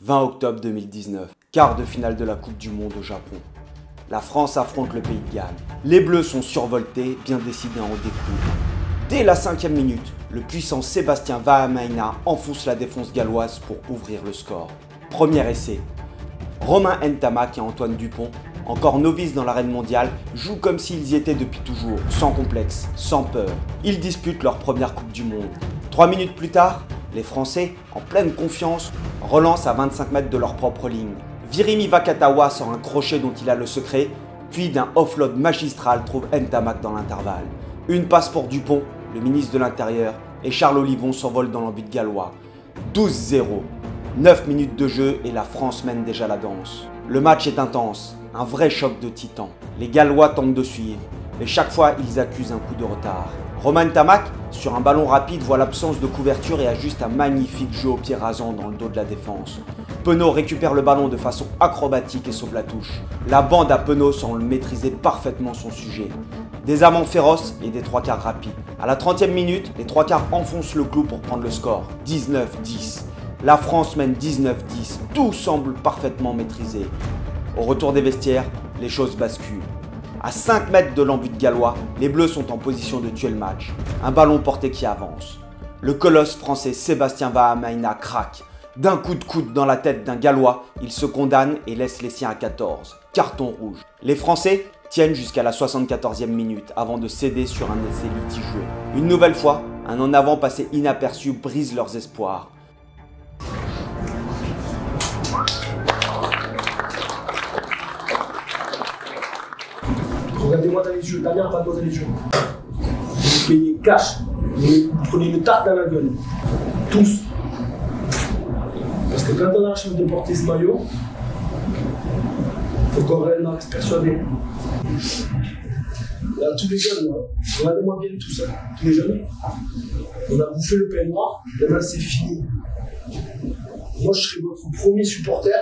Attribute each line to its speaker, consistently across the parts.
Speaker 1: 20 octobre 2019, quart de finale de la Coupe du Monde au Japon. La France affronte le Pays de Galles. Les Bleus sont survoltés, bien décidés à en découdre. Dès la 5e minute, le puissant Sébastien Vahamaina enfonce la défense galloise pour ouvrir le score. Premier essai. Romain Ntamak et Antoine Dupont, encore novices dans l'arène mondiale, jouent comme s'ils y étaient depuis toujours, sans complexe, sans peur. Ils disputent leur première Coupe du Monde. 3 minutes plus tard, les Français, en pleine confiance, relancent à 25 mètres de leur propre ligne. Virimi Vakatawa sort un crochet dont il a le secret, puis d'un offload magistral trouve Ntamak dans l'intervalle. Une passe pour Dupont, le ministre de l'Intérieur, et Charles Olivon s'envole dans l'embut gallois. 12-0. 9 minutes de jeu et la France mène déjà la danse. Le match est intense, un vrai choc de titans. Les Gallois tentent de suivre, mais chaque fois ils accusent un coup de retard. Romain Ntamak, sur un ballon rapide, voit l'absence de couverture et ajuste un magnifique jeu au pied rasant dans le dos de la défense. Penaud récupère le ballon de façon acrobatique et sauve la touche. La bande à Penaud semble maîtriser parfaitement son sujet. Des amants féroces et des trois quarts rapides. À la 30e minute, les trois quarts enfoncent le clou pour prendre le score. 19-10. La France mène 19-10. Tout semble parfaitement maîtrisé. Au retour des vestiaires, les choses basculent. À 5 mètres de l'embut gallois, les Bleus sont en position de tuer le match. Un ballon porté qui avance. Le colosse français Sébastien Vahamaina craque. D'un coup de coude dans la tête d'un Gallois, il se condamne et laisse les siens à 14. Carton rouge. Les Français tiennent jusqu'à la 74e minute avant de céder sur un essai litigieux. Une nouvelle fois, un en avant passé inaperçu brise leurs espoirs.
Speaker 2: Regardez-moi dans les yeux, Damien, regarde-moi dans les yeux. Vous payez cash, vous prenez une tarte dans la gueule. Tous. Parce que quand on a la chance de porter ce maillot, il faut qu'on réellement reste persuadé. Là, tous les jeunes, regardez-moi bien tout ça, tous les jeunes, on a bouffé le pain noir, et là c'est fini. Moi je serai votre premier supporter,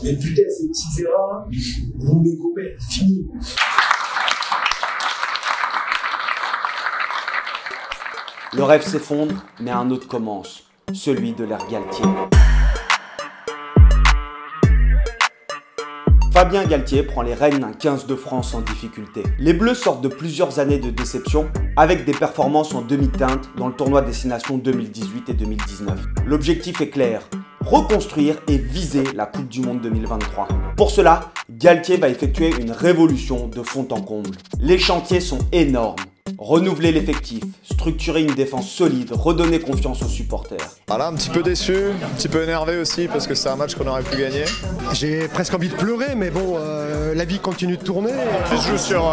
Speaker 2: mais putain, ces petites erreurs, vous les gommez, fini.
Speaker 1: Le rêve s'effondre, mais un autre commence, celui de l'ère Galtier. Fabien Galtier prend les rênes d'un 15 de France en difficulté. Les Bleus sortent de plusieurs années de déception avec des performances en demi-teinte dans le tournoi Destination 2018 et 2019. L'objectif est clair, reconstruire et viser la Coupe du Monde 2023. Pour cela, Galtier va effectuer une révolution de fond en comble. Les chantiers sont énormes. Renouveler l'effectif, structurer une défense solide, redonner confiance aux supporters.
Speaker 3: Voilà, un petit peu déçu, un petit peu énervé aussi parce que c'est un match qu'on aurait pu gagner.
Speaker 4: J'ai presque envie de pleurer, mais bon, la vie continue de tourner.
Speaker 5: Je joue sur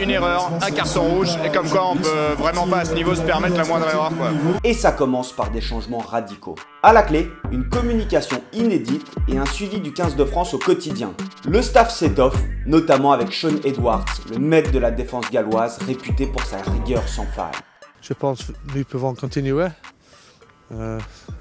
Speaker 5: une erreur, un carton rouge, et comme quoi on peut vraiment pas à ce niveau se permettre la moindre erreur, quoi.
Speaker 1: Et ça commence par des changements radicaux. À la clé, une communication inédite et un suivi du 15 de France au quotidien. Le staff s'étoffe, notamment avec Shaun Edwards, le maître de la défense galloise, réputé pour sa rigueur sans faille.
Speaker 6: Je pense que nous pouvons continuer.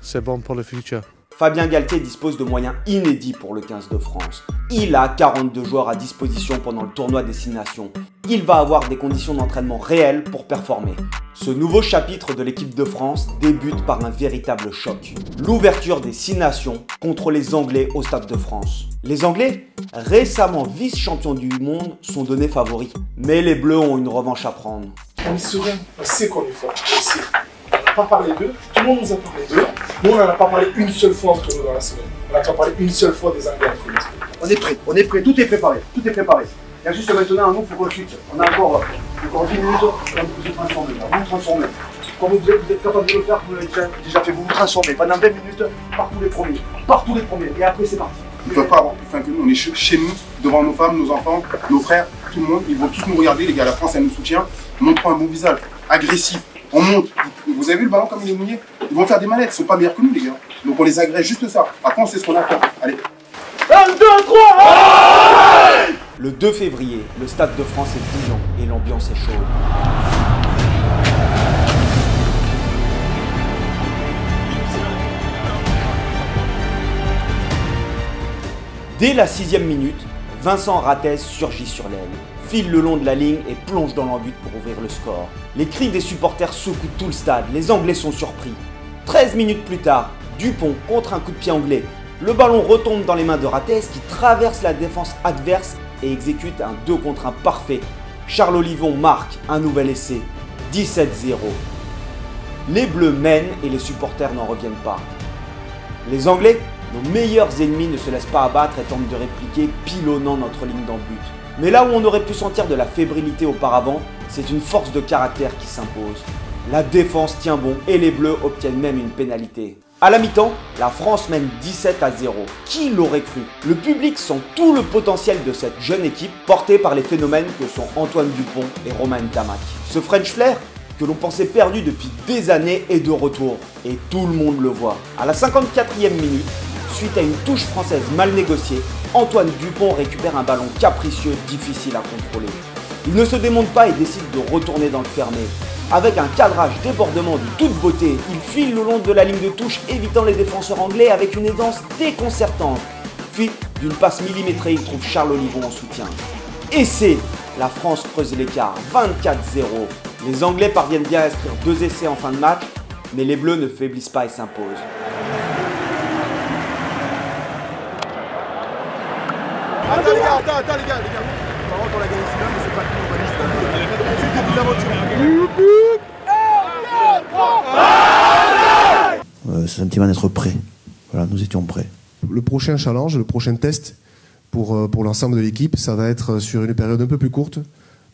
Speaker 6: C'est bon pour le futur.
Speaker 1: Fabien Galtier dispose de moyens inédits pour le 15 de France. Il a 42 joueurs à disposition pendant le tournoi Destination. Il va avoir des conditions d'entraînement réelles pour performer. Ce nouveau chapitre de l'équipe de France débute par un véritable choc. L'ouverture des 6 nations contre les Anglais au Stade de France. Les Anglais, récemment vice-champions du monde, sont donnés favoris. Mais les Bleus ont une revanche à prendre.
Speaker 2: On est serein, on sait qu'on est fort, on sait. On n'a pas parlé d'eux, tout le monde nous a parlé d'eux. Nous, on n'en a pas parlé une seule fois entre nous dans la semaine. On n'a pas parlé une seule fois des Anglais entre nous.
Speaker 7: On est prêt, tout est préparé, tout est préparé. Il y a juste maintenant un mot pour le switch. On a encore 10 minutes pour vous vous transformer. Vous vous transformez. Quand vous êtes capable de le faire, vous l'avez déjà fait, vous vous transformez. Pendant 20 minutes, par tous les premiers. Par tous les premiers. Et après, c'est parti.
Speaker 8: Ils ne peuvent pas avoir plus faim que nous. On est chez nous, devant nos femmes, nos enfants, nos frères, tout le monde. Ils vont tous nous regarder, les gars. La France, elle nous soutient. Montrons un bon visage, agressif. On monte. Vous avez vu le ballon comme il est mouillé? Ils vont faire des manettes. Ils ne sont pas meilleurs que nous, les gars. Donc on les agresse juste ça. Après, on sait ce qu'on a à faire. Allez.
Speaker 2: 1, 2, 3
Speaker 1: Le 2 février, le Stade de France est bouillant et l'ambiance est chaude. Dès la 6e minute, Vincent Rattez surgit sur l'aile, file le long de la ligne et plonge dans l'embut pour ouvrir le score. Les cris des supporters secouent tout le stade, les Anglais sont surpris. 13 minutes plus tard, Dupont contre un coup de pied anglais. Le ballon retombe dans les mains de Rattez qui traverse la défense adverse et exécute un 2 contre 1 parfait. Charles Olivon marque un nouvel essai, 17-0. Les Bleus mènent et les supporters n'en reviennent pas. Les Anglais, nos meilleurs ennemis, ne se laissent pas abattre et tentent de répliquer, pilonnant notre ligne d'en but. Mais là où on aurait pu sentir de la fébrilité auparavant, c'est une force de caractère qui s'impose. La défense tient bon et les Bleus obtiennent même une pénalité. À la mi-temps, la France mène 17-0. Qui l'aurait cru? Le public sent tout le potentiel de cette jeune équipe portée par les phénomènes que sont Antoine Dupont et Romain Ntamak. Ce French Flair, que l'on pensait perdu depuis des années, est de retour. Et tout le monde le voit. À la 54e minute, suite à une touche française mal négociée, Antoine Dupont récupère un ballon capricieux, difficile à contrôler. Il ne se démonte pas et décide de retourner dans le fermé. Avec un cadrage débordement de toute beauté, il file le long de la ligne de touche, évitant les défenseurs anglais avec une aisance déconcertante. Puis, d'une passe millimétrée, il trouve Charles Olivon en soutien. Essai! La France creuse l'écart, 24-0. Les Anglais parviennent bien à inscrire 2 essais en fin de match, mais les Bleus ne faiblissent pas et s'imposent.
Speaker 8: Attends les gars. Par contre, on l'a gagné celui-là, mais c'est pas fini, on va juste c'est le début de l'aventure.
Speaker 9: C'est un petit moment d'être prêt. Voilà, nous étions prêts.
Speaker 4: Le prochain challenge, le prochain test pour l'ensemble de l'équipe, ça va être sur une période un peu plus courte,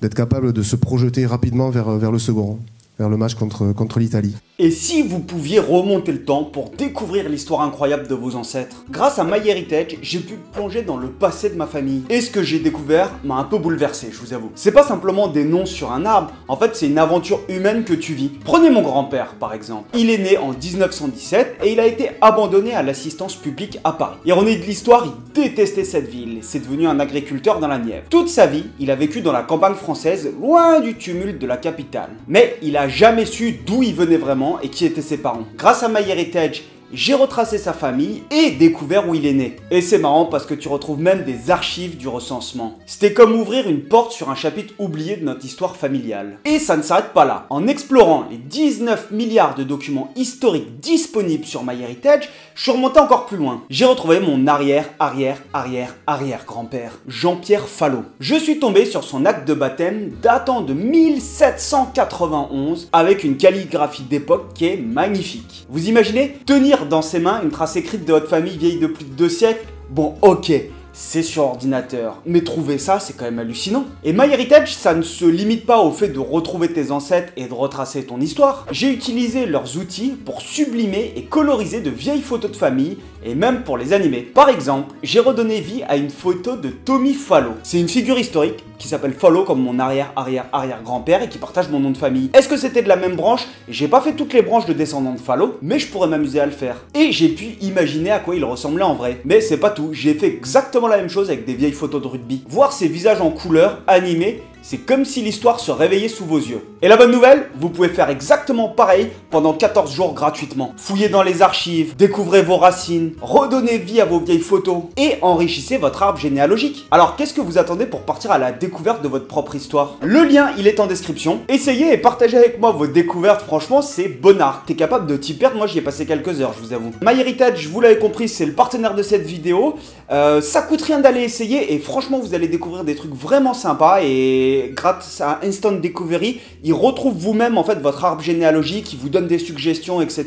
Speaker 4: d'être capable de se projeter rapidement vers le second, vers le match contre l'Italie.
Speaker 1: Et si vous pouviez remonter le temps pour découvrir l'histoire incroyable de vos ancêtres? Grâce à MyHeritage, j'ai pu plonger dans le passé de ma famille. Et ce que j'ai découvert m'a un peu bouleversé, je vous avoue. C'est pas simplement des noms sur un arbre, en fait c'est une aventure humaine que tu vis. Prenez mon grand-père par exemple. Il est né en 1917 et il a été abandonné à l'assistance publique à Paris. Ironie de l'histoire, il détestait cette ville et c'est devenu un agriculteur dans la Nièvre. Toute sa vie, il a vécu dans la campagne française, loin du tumulte de la capitale. Mais il a jamais su d'où il venait vraiment et qui étaient ses parents. Grâce à MyHeritage, j'ai retracé sa famille et découvert où il est né. Et c'est marrant parce que tu retrouves même des archives du recensement. C'était comme ouvrir une porte sur un chapitre oublié de notre histoire familiale. Et ça ne s'arrête pas là. En explorant les 19 milliards de documents historiques disponibles sur MyHeritage, je suis remonté encore plus loin. J'ai retrouvé mon arrière-grand-père, Jean-Pierre Fallot. Je suis tombé sur son acte de baptême datant de 1791 avec une calligraphie d'époque qui est magnifique. Vous imaginez tenir dans ses mains une trace écrite de votre famille vieille de plus de 2 siècles? Bon, ok, c'est sur ordinateur, mais trouver ça, c'est quand même hallucinant. Et MyHeritage, ça ne se limite pas au fait de retrouver tes ancêtres et de retracer ton histoire. J'ai utilisé leurs outils pour sublimer et coloriser de vieilles photos de famille et même pour les animer. Par exemple, j'ai redonné vie à une photo de Tommy Fallot. C'est une figure historique qui s'appelle Fallot comme mon arrière-grand-père et qui partage mon nom de famille. Est-ce que c'était de la même branche? J'ai pas fait toutes les branches de descendants de Fallot, mais je pourrais m'amuser à le faire. Et j'ai pu imaginer à quoi il ressemblait en vrai. Mais c'est pas tout, j'ai fait exactement la même chose avec des vieilles photos de rugby. Voir ces visages en couleur, animés, c'est comme si l'histoire se réveillait sous vos yeux. Et la bonne nouvelle, vous pouvez faire exactement pareil pendant 14 jours gratuitement. Fouillez dans les archives, découvrez vos racines, redonnez vie à vos vieilles photos et enrichissez votre arbre généalogique. Alors qu'est-ce que vous attendez pour partir à la découverte de votre propre histoire? Le lien, il est en description. Essayez et partagez avec moi vos découvertes, franchement c'est bon art. T'es capable de t'y perdre, moi j'y ai passé quelques heures, je vous avoue. MyHeritage, vous l'avez compris, c'est le partenaire de cette vidéo. Ça coûte rien d'aller essayer et franchement vous allez découvrir des trucs vraiment sympas et grâce à Instant Discovery, il retrouve vous-même en fait votre arbre généalogique, il vous donne des suggestions, etc.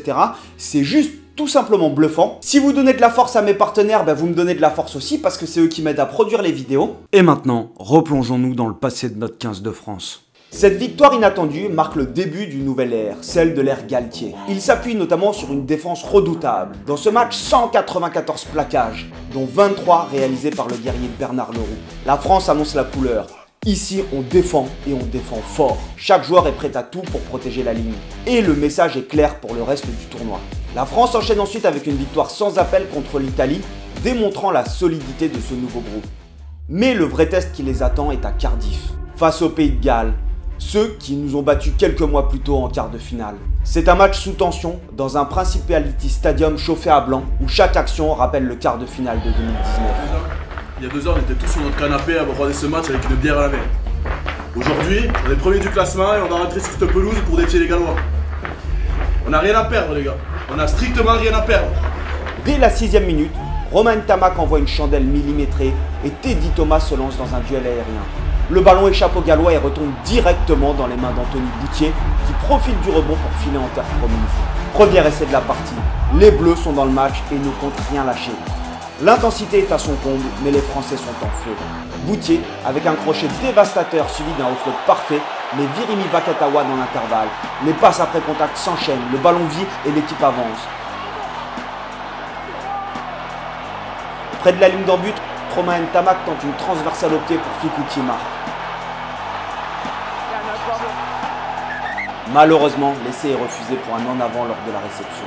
Speaker 1: C'est juste tout simplement bluffant. Si vous donnez de la force à mes partenaires, vous me donnez de la force aussi parce que c'est eux qui m'aident à produire les vidéos. Et maintenant, replongeons-nous dans le passé de notre 15 de France. Cette victoire inattendue marque le début d'une nouvelle ère, celle de l'ère Galtier. Il s'appuie notamment sur une défense redoutable. Dans ce match, 194 plaquages, dont 23 réalisés par le guerrier Bernard Leroux. La France annonce la couleur. Ici, on défend et on défend fort. Chaque joueur est prêt à tout pour protéger la ligne. Et le message est clair pour le reste du tournoi. La France enchaîne ensuite avec une victoire sans appel contre l'Italie, démontrant la solidité de ce nouveau groupe. Mais le vrai test qui les attend est à Cardiff, face au Pays de Galles, ceux qui nous ont battus quelques mois plus tôt en quart de finale. C'est un match sous tension, dans un Principality Stadium chauffé à blanc, où chaque action rappelle le quart de finale de 2019.
Speaker 10: Il y a 2 ans, on était tous sur notre canapé à regarder ce match avec une bière à la main. Aujourd'hui, on est premier du classement et on va rentrer sur cette pelouse pour défier les Gallois. On n'a rien à perdre, les gars. On n'a strictement rien à perdre.
Speaker 1: Dès la 6e minute, Romain Ntamak envoie une chandelle millimétrée et Teddy Thomas se lance dans un duel aérien. Le ballon échappe aux Gallois et retombe directement dans les mains d'Anthony Boutier qui profite du rebond pour filer en terre promise. Premier essai de la partie. Les Bleus sont dans le match et ne comptent rien lâcher. L'intensité est à son comble, mais les Français sont en feu. Boutier, avec un crochet dévastateur suivi d'un off-load parfait, met Virimi Vakatawa dans l'intervalle. Les passes après contact s'enchaînent, le ballon vit et l'équipe avance. Près de la ligne d'en but, Romain Ntamak tente une transversale au pied pour Fickou qui marque. Malheureusement, l'essai est refusé pour un en avant lors de la réception.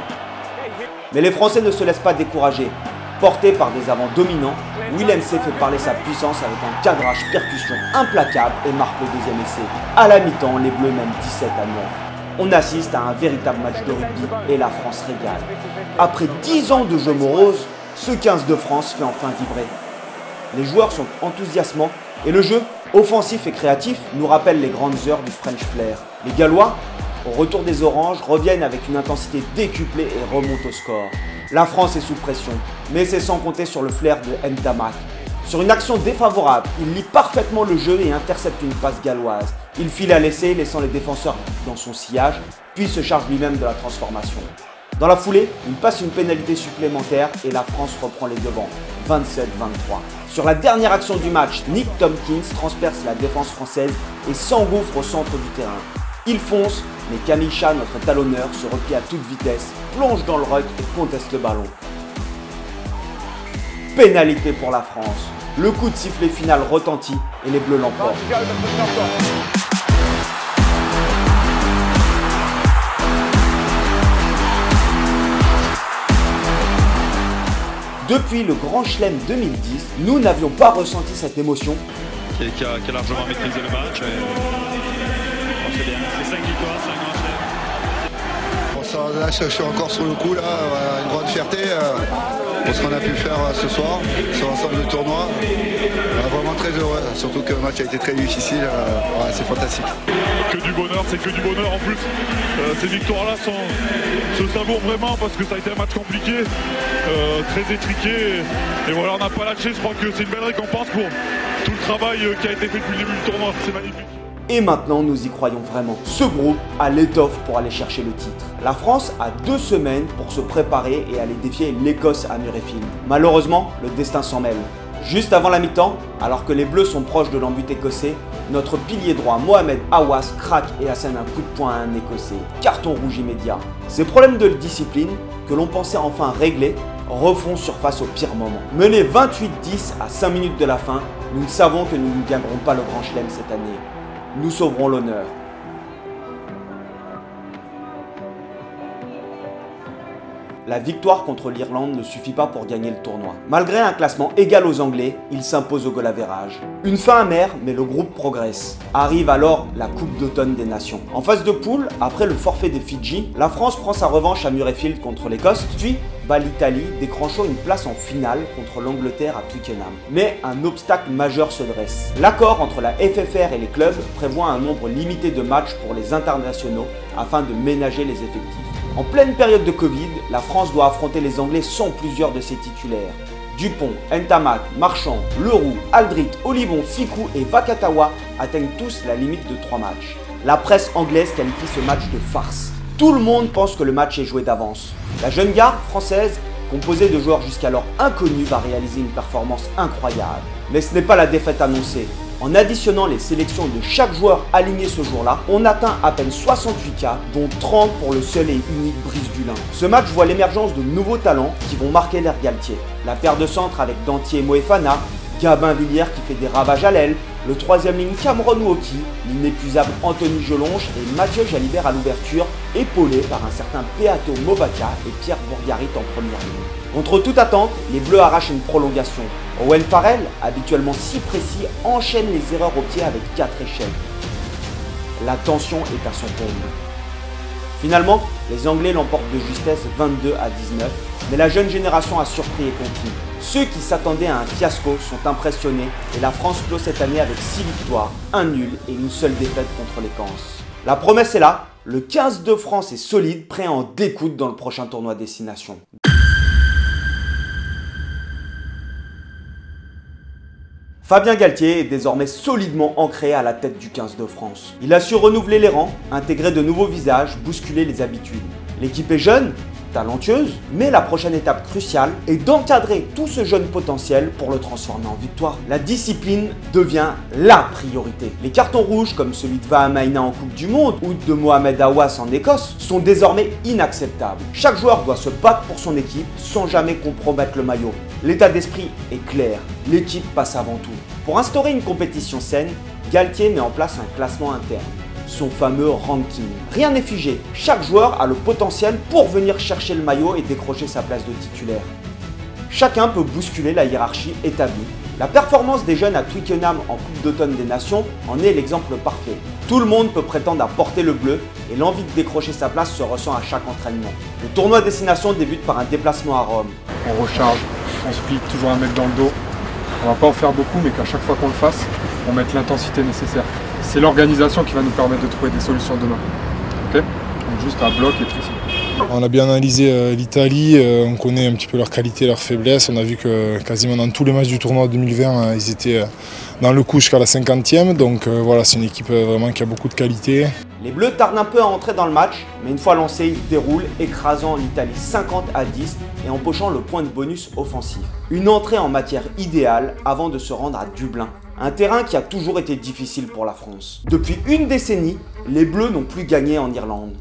Speaker 1: Mais les Français ne se laissent pas décourager. Porté par des avants dominants, Willem C fait parler sa puissance avec un cadrage percussion implacable et marque le deuxième essai. À la mi-temps, les Bleus mènent 17-9. On assiste à un véritable match de rugby et la France régale. Après 10 ans de jeu morose, ce 15 de France fait enfin vibrer. Les joueurs sont enthousiasmants et le jeu, offensif et créatif, nous rappelle les grandes heures du French Flair. Les Gallois, au retour des Oranges, reviennent avec une intensité décuplée et remontent au score. La France est sous pression, mais c'est sans compter sur le flair de Ntamak. Sur une action défavorable, il lit parfaitement le jeu et intercepte une passe galloise. Il file à l'essai, laissant les défenseurs dans son sillage, puis se charge lui-même de la transformation. Dans la foulée, il passe une pénalité supplémentaire et la France reprend les devants, 27-23. Sur la dernière action du match, Nick Tompkins transperce la défense française et s'engouffre au centre du terrain. Il fonce, mais Camille Chat, notre talonneur, se replie à toute vitesse, plonge dans le ruck et conteste le ballon. Pénalité pour la France. Le coup de sifflet final retentit et les Bleus l'emportent. Depuis le Grand Chelem 2010, nous n'avions pas ressenti cette émotion.
Speaker 11: Qui a largement maîtrisé le match. C'est bien, c'est 5 victoires, 5 Grands Chelems.
Speaker 12: Là, je suis encore sur le coup, là, une grande fierté pour ce qu'on a pu faire ce soir sur l'ensemble du tournoi. Vraiment très heureux, surtout que le match a été très difficile, c'est fantastique.
Speaker 11: Que du bonheur, c'est que du bonheur en plus. Ces victoires-là se savourent vraiment parce que ça a été un match compliqué, très étriqué. Et voilà, on n'a pas lâché, je crois que c'est une belle récompense pour tout le travail qui a été fait depuis le début du tournoi, c'est magnifique.
Speaker 1: Et maintenant, nous y croyons vraiment. Ce groupe a l'étoffe pour aller chercher le titre. La France a 2 semaines pour se préparer et aller défier l'Écosse à Murrayfield. Malheureusement, le destin s'en mêle. Juste avant la mi-temps, alors que les Bleus sont proches de l'embut écossais, notre pilier droit Mohamed Awas craque et assène un coup de poing à un Écossais. Carton rouge immédiat. Ces problèmes de discipline, que l'on pensait enfin régler, refont surface au pire moment. Menés 28-10 à 5 minutes de la fin, nous savons que nous ne gagnerons pas le Grand Chelem cette année. Nous sauverons l'honneur. La victoire contre l'Irlande ne suffit pas pour gagner le tournoi. Malgré un classement égal aux Anglais, ils s'imposent au goal average. Une fin amère, mais le groupe progresse. Arrive alors la Coupe d'automne des Nations. En phase de poule, après le forfait des Fidji, la France prend sa revanche à Murrayfield contre l'Écosse, puis bat l'Italie, décrochant une place en finale contre l'Angleterre à Twickenham. Mais un obstacle majeur se dresse. L'accord entre la FFR et les clubs prévoit un nombre limité de matchs pour les internationaux afin de ménager les effectifs. En pleine période de Covid, la France doit affronter les Anglais sans plusieurs de ses titulaires. Dupont, Ntamak, Marchand, Leroux, Aldrit, Olivon, Fickou et Vakatawa atteignent tous la limite de 3 matchs. La presse anglaise qualifie ce match de farce. Tout le monde pense que le match est joué d'avance. La jeune garde française, composée de joueurs jusqu'alors inconnus, va réaliser une performance incroyable. Mais ce n'est pas la défaite annoncée. En additionnant les sélections de chaque joueur aligné ce jour-là, on atteint à peine 68 cas, dont 30 pour le seul et unique Brice Dulin. Ce match voit l'émergence de nouveaux talents qui vont marquer l'ère Galtier. La paire de centre avec Dantier et Moefana, Gabin Villiers qui fait des ravages à l'aile, le 3e ligne Cameron Woki, l'inépuisable Anthony Jelonche et Mathieu Jalibert à l'ouverture, épaulé par un certain Peato Mobaka et Pierre Bourgarit en première ligne. Contre toute attente, les Bleus arrachent une prolongation. Owen Farrell, habituellement si précis, enchaîne les erreurs au pied avec 4 échecs. La tension est à son comble. Finalement, les Anglais l'emportent de justesse 22-19, mais la jeune génération a surpris et conquis. Ceux qui s'attendaient à un fiasco sont impressionnés et la France clôt cette année avec 6 victoires, 1 nul et une seule défaite contre l'Écosse. La promesse est là, le 15 de France est solide, prêt à en découdre dans le prochain tournoi Destination. Fabien Galtier est désormais solidement ancré à la tête du 15 de France. Il a su renouveler les rangs, intégrer de nouveaux visages, bousculer les habitudes. L'équipe est jeune, talentueuse, mais la prochaine étape cruciale est d'encadrer tout ce jeune potentiel pour le transformer en victoire. La discipline devient la priorité. Les cartons rouges comme celui de Vaha Maïna en Coupe du Monde ou de Mohamed Aouas en Écosse sont désormais inacceptables. Chaque joueur doit se battre pour son équipe sans jamais compromettre le maillot. L'état d'esprit est clair, l'équipe passe avant tout. Pour instaurer une compétition saine, Galtier met en place un classement interne, son fameux ranking. Rien n'est figé, chaque joueur a le potentiel pour venir chercher le maillot et décrocher sa place de titulaire. Chacun peut bousculer la hiérarchie établie. La performance des jeunes à Twickenham en Coupe d'automne des Nations en est l'exemple parfait. Tout le monde peut prétendre à porter le bleu et l'envie de décrocher sa place se ressent à chaque entraînement. Le tournoi destination débute par un déplacement à Rome.
Speaker 13: On recharge, on split, toujours un mec dans le dos. On va pas en faire beaucoup, mais qu'à chaque fois qu'on le fasse, on mette l'intensité nécessaire. C'est l'organisation qui va nous permettre de trouver des solutions demain. Okay, donc juste un bloc et précis.
Speaker 14: On a bien analysé l'Italie, on connaît un petit peu leurs qualités, leurs faiblesses. On a vu que quasiment dans tous les matchs du tournoi 2020, ils étaient dans le coup jusqu'à la 50e. Donc voilà, c'est une équipe vraiment qui a beaucoup de qualités.
Speaker 1: Les Bleus tardent un peu à entrer dans le match, mais une fois lancés, ils déroulent, écrasant l'Italie 50-10 et empochant le point de bonus offensif. Une entrée en matière idéale avant de se rendre à Dublin. Un terrain qui a toujours été difficile pour la France. Depuis une décennie, les Bleus n'ont plus gagné en Irlande.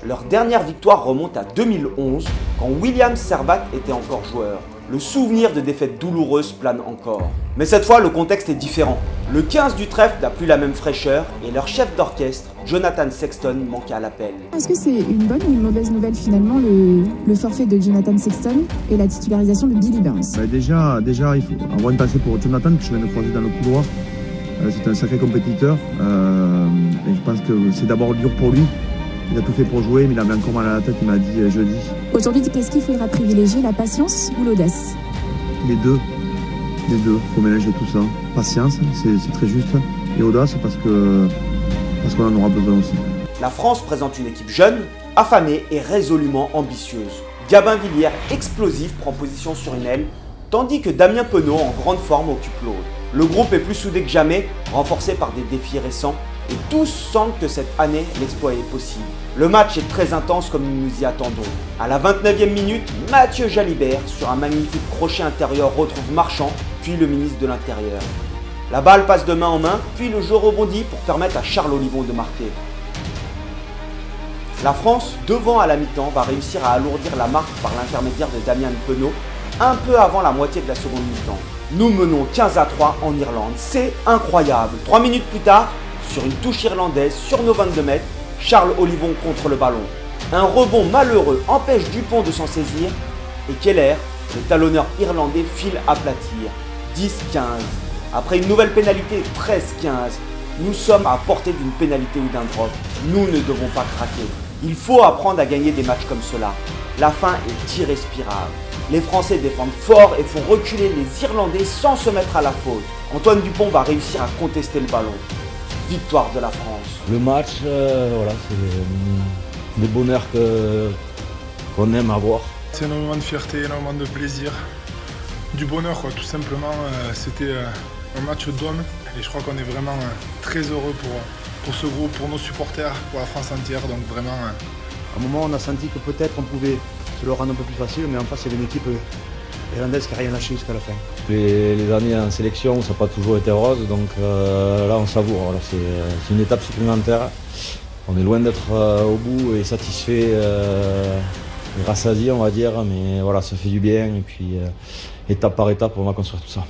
Speaker 1: Leur dernière victoire remonte à 2011, quand William Servat était encore joueur. Le souvenir de défaites douloureuses plane encore. Mais cette fois, le contexte est différent. Le 15 du trèfle n'a plus la même fraîcheur et leur chef d'orchestre, Jonathan Sexton, manque à l'appel.
Speaker 15: Est-ce que c'est une bonne ou une mauvaise nouvelle finalement, le forfait de Jonathan Sexton et la titularisation de Billy Burns?
Speaker 16: Déjà, il faut avoir une pensée pour Jonathan, que je viens de croiser dans le couloir. C'est un sacré compétiteur. Et je pense que c'est d'abord dur pour lui. Il a tout fait pour jouer, mais il avait encore mal à la tête, il m'a dit jeudi.
Speaker 15: Aujourd'hui, qu'est-ce qu'il faudra privilégier, la patience ou l'audace?
Speaker 16: Les deux. Il faut mélanger tout ça. Patience, c'est très juste, et audace parce qu'on en aura besoin aussi.
Speaker 1: La France présente une équipe jeune, affamée et résolument ambitieuse. Gabin Villière, explosif, prend position sur une aile, tandis que Damien Penaud, en grande forme, occupe l'autre. Le groupe est plus soudé que jamais, renforcé par des défis récents, et tous sentent que cette année, l'exploit est possible. Le match est très intense comme nous nous y attendons. À la 29e minute, Mathieu Jalibert, sur un magnifique crochet intérieur, retrouve Marchand, puis le ministre de l'Intérieur. La balle passe de main en main, puis le jeu rebondit pour permettre à Charles Olivon de marquer. La France, devant à la mi-temps, va réussir à alourdir la marque par l'intermédiaire de Damien Penaud, un peu avant la moitié de la seconde mi-temps. Nous menons 15-3 en Irlande, c'est incroyable. 3 minutes plus tard, sur une touche irlandaise sur nos 22 mètres, Charles Olivon contre le ballon. Un rebond malheureux empêche Dupont de s'en saisir et Keller, le talonneur irlandais, file aplatir. 10-15. Après une nouvelle pénalité 13-15, nous sommes à portée d'une pénalité ou d'un drop. Nous ne devons pas craquer. Il faut apprendre à gagner des matchs comme cela. La fin est irrespirable. Les Français défendent fort et font reculer les Irlandais sans se mettre à la faute. Antoine Dupont va réussir à contester le ballon. Victoire de la France.
Speaker 17: Le match, voilà, c'est des bonheurs qu'on aime avoir.
Speaker 14: C'est énormément de fierté, énormément de plaisir, du bonheur quoi, tout simplement. C'était un match d'hommes et je crois qu'on est vraiment très heureux pour ce groupe, pour nos supporters, pour la France entière. Donc vraiment.
Speaker 9: À un moment, on a senti que peut-être on pouvait se le rendre un peu plus facile, mais en face, il y avait une équipe irlandaise qui n'a rien lâché jusqu'à la fin.
Speaker 17: Les années en sélection, ça n'a pas toujours été rose, donc là, on savoure. Voilà, c'est une étape supplémentaire. On est loin d'être au bout et satisfait, rassasié, on va dire, mais voilà, ça fait du bien. Et puis, étape par étape, on va construire tout ça.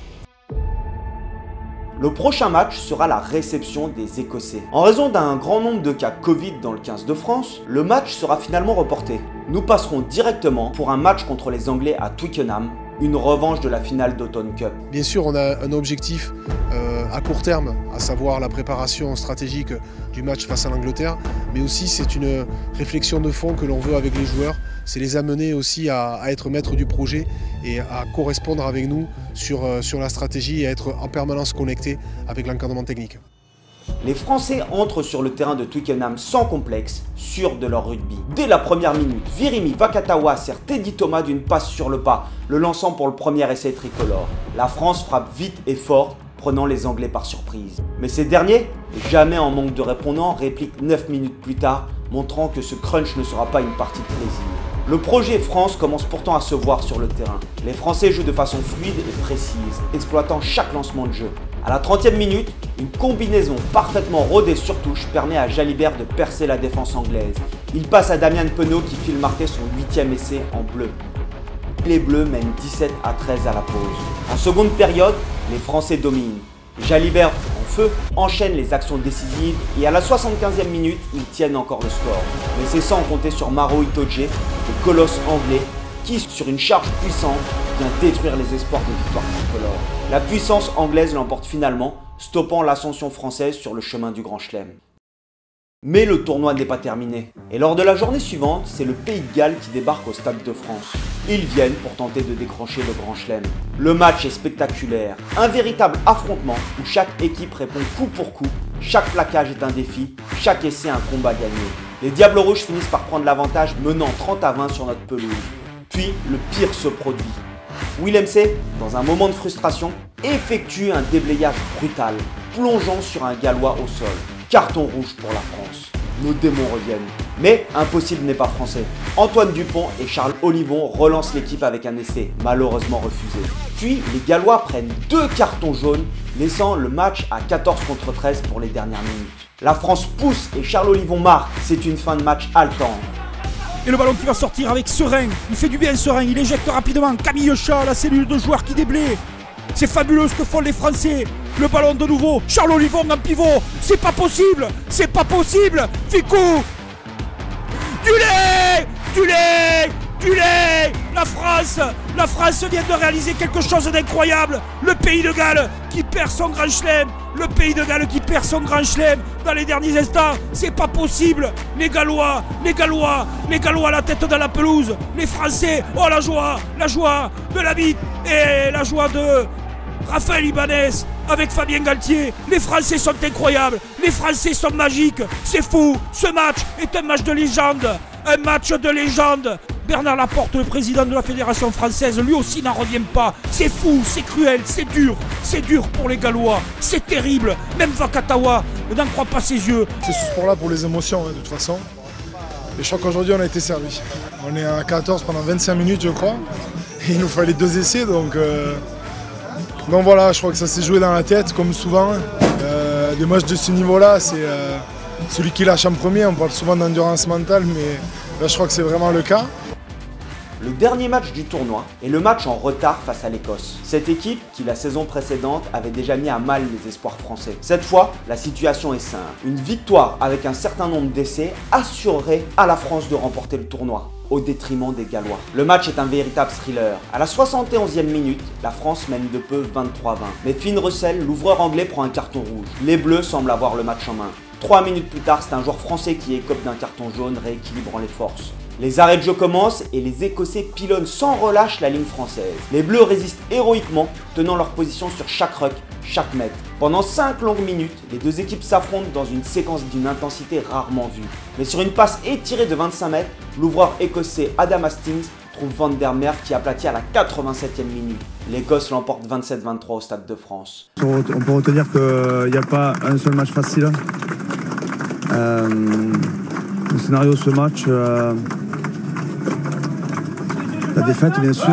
Speaker 1: Le prochain match sera la réception des Écossais. En raison d'un grand nombre de cas Covid dans le 15 de France, le match sera finalement reporté. Nous passerons directement pour un match contre les Anglais à Twickenham, une revanche de la finale d'Autumn Cup.
Speaker 4: Bien sûr, on a un objectif à court terme, à savoir la préparation stratégique du match face à l'Angleterre, mais aussi c'est une réflexion de fond que l'on veut avec les joueurs, c'est les amener aussi à être maîtres du projet et à correspondre avec nous sur la stratégie et à être en permanence connectés avec l'encadrement technique.
Speaker 1: Les Français entrent sur le terrain de Twickenham sans complexe, sûrs de leur rugby. Dès la première minute, Virimi Vakatawa sert Teddy Thomas d'une passe sur le pas, le lançant pour le premier essai tricolore. La France frappe vite et fort, prenant les Anglais par surprise. Mais ces derniers, jamais en manque de répondants, répliquent 9 minutes plus tard, montrant que ce crunch ne sera pas une partie de plaisir. Le projet France commence pourtant à se voir sur le terrain. Les Français jouent de façon fluide et précise, exploitant chaque lancement de jeu. À la 30e minute, une combinaison parfaitement rodée sur touche permet à Jalibert de percer la défense anglaise. Il passe à Damien Penaud qui file marquer son 8e essai en bleu. Les Bleus mènent 17-13 à la pause. En seconde période, les Français dominent. Jalibert, en feu, enchaîne les actions décisives et à la 75e minute, ils tiennent encore le score. Mais c'est sans compter sur Maro Itoje, le colosse anglais, qui, sur une charge puissante, vient détruire les espoirs de victoire tricolore. La puissance anglaise l'emporte finalement, stoppant l'ascension française sur le chemin du Grand Chelem. Mais le tournoi n'est pas terminé. Et lors de la journée suivante, c'est le Pays de Galles qui débarque au Stade de France. Ils viennent pour tenter de décrocher le Grand Chelem. Le match est spectaculaire, un véritable affrontement où chaque équipe répond coup pour coup, chaque plaquage est un défi, chaque essai un combat gagné. Les Diables Rouges finissent par prendre l'avantage, menant 30-20 sur notre pelouse. Puis le pire se produit. Willem C, dans un moment de frustration, effectue un déblayage brutal, plongeant sur un Gallois au sol. Carton rouge pour la France. Nos démons reviennent. Mais impossible n'est pas français. Antoine Dupont et Charles Olivon relancent l'équipe avec un essai, malheureusement refusé. Puis les Gallois prennent 2 cartons jaunes, laissant le match à 14-13 pour les dernières minutes. La France pousse et Charles Olivon marque. C'est une fin de match haletante.
Speaker 18: Et le ballon qui va sortir avec Serein. Il fait du bien Serein, il éjecte rapidement. Camille Chat, la cellule de joueurs qui déblaye. C'est fabuleux ce que font les Français. Le ballon de nouveau, Charles Olivon en pivot. C'est pas possible, c'est pas possible. Ficou. Du lait. La France vient de réaliser quelque chose d'incroyable. Le Pays de Galles qui perd son Grand Chelem. Le Pays de Galles qui perd son Grand Chelem dans les derniers instants. C'est pas possible. Les Gallois, la tête dans la pelouse. Les Français, oh la joie de la bite et la joie de Raphaël Ibanez avec Fabien Galtier. Les Français sont incroyables. Les Français sont magiques. C'est fou. Ce match est un match de légende. Un match de légende. Bernard Laporte, le président de la Fédération française, lui aussi n'en revient pas. C'est fou, c'est cruel, c'est dur pour les Gallois, c'est terrible. Même Vakatawa n'en croit pas ses yeux.
Speaker 14: C'est ce sport-là pour les émotions, de toute façon. Et je crois qu'aujourd'hui, on a été servi. On est à 14 pendant 25 minutes, je crois. Et il nous fallait 2 essais, donc voilà, je crois que ça s'est joué dans la tête, comme souvent. Des matchs de ce niveau-là, c'est celui qui lâche en premier. On parle souvent d'endurance mentale, mais là, je crois que c'est vraiment le cas.
Speaker 1: Le dernier match du tournoi est le match en retard face à l'Écosse. Cette équipe, qui la saison précédente avait déjà mis à mal les espoirs français. Cette fois, la situation est simple. Une victoire avec un certain nombre d'essais assurerait à la France de remporter le tournoi, au détriment des Gallois. Le match est un véritable thriller. À la 71e minute, la France mène de peu 23-20. Mais Finn Russell, l'ouvreur anglais, prend un carton rouge. Les Bleus semblent avoir le match en main. 3 minutes plus tard, c'est un joueur français qui écope d'un carton jaune, rééquilibrant les forces. Les arrêts de jeu commencent et les Écossais pilonnent sans relâche la ligne française. Les Bleus résistent héroïquement, tenant leur position sur chaque ruck, chaque mètre. Pendant 5 longues minutes, les deux équipes s'affrontent dans une séquence d'une intensité rarement vue. Mais sur une passe étirée de 25 mètres, l'ouvreur écossais Adam Hastings trouve Van der Merwe qui aplatit à la 87e minute. L'Écosse l'emporte 27-23 au Stade de France.
Speaker 16: On peut retenir qu'il n'y a pas un seul match facile. Le scénario de ce match, la défaite bien sûr.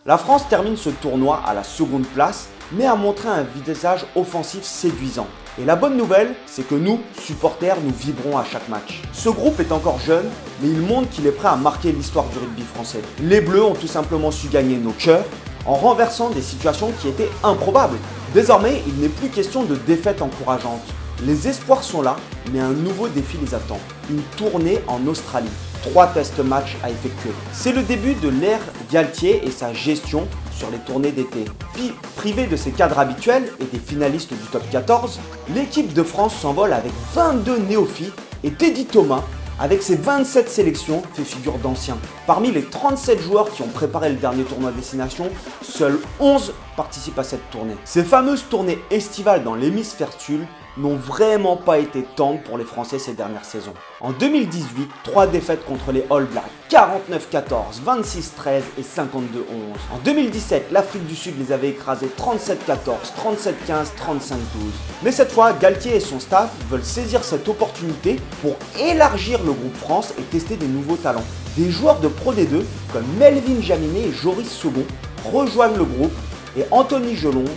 Speaker 1: La France termine ce tournoi à la seconde place, mais a montré un visage offensif séduisant. Et la bonne nouvelle, c'est que nous, supporters, nous vibrons à chaque match. Ce groupe est encore jeune, mais il montre qu'il est prêt à marquer l'histoire du rugby français. Les Bleus ont tout simplement su gagner nos cœurs en renversant des situations qui étaient improbables. Désormais, il n'est plus question de défaite encourageante. Les espoirs sont là, mais un nouveau défi les attend. Une tournée en Australie. 3 test matchs à effectuer. C'est le début de l'ère Galtier et sa gestion sur les tournées d'été. Puis, privée de ses cadres habituels et des finalistes du top 14, l'équipe de France s'envole avec 22 néophytes et Teddy Thomas, avec ses 27 sélections, fait figure d'anciens. Parmi les 37 joueurs qui ont préparé le dernier tournoi Destination, seuls 11 participent à cette tournée. Ces fameuses tournées estivales dans l'hémisphère sud n'ont vraiment pas été tendres pour les Français ces dernières saisons. En 2018, 3 défaites contre les All Blacks, 49-14, 26-13 et 52-11. En 2017, l'Afrique du Sud les avait écrasés 37-14, 37-15, 35-12. Mais cette fois, Galtier et son staff veulent saisir cette opportunité pour élargir le groupe France et tester des nouveaux talents. Des joueurs de Pro D2 comme Melvin Jaminet et Joris Segon rejoignent le groupe et Anthony Jelonge,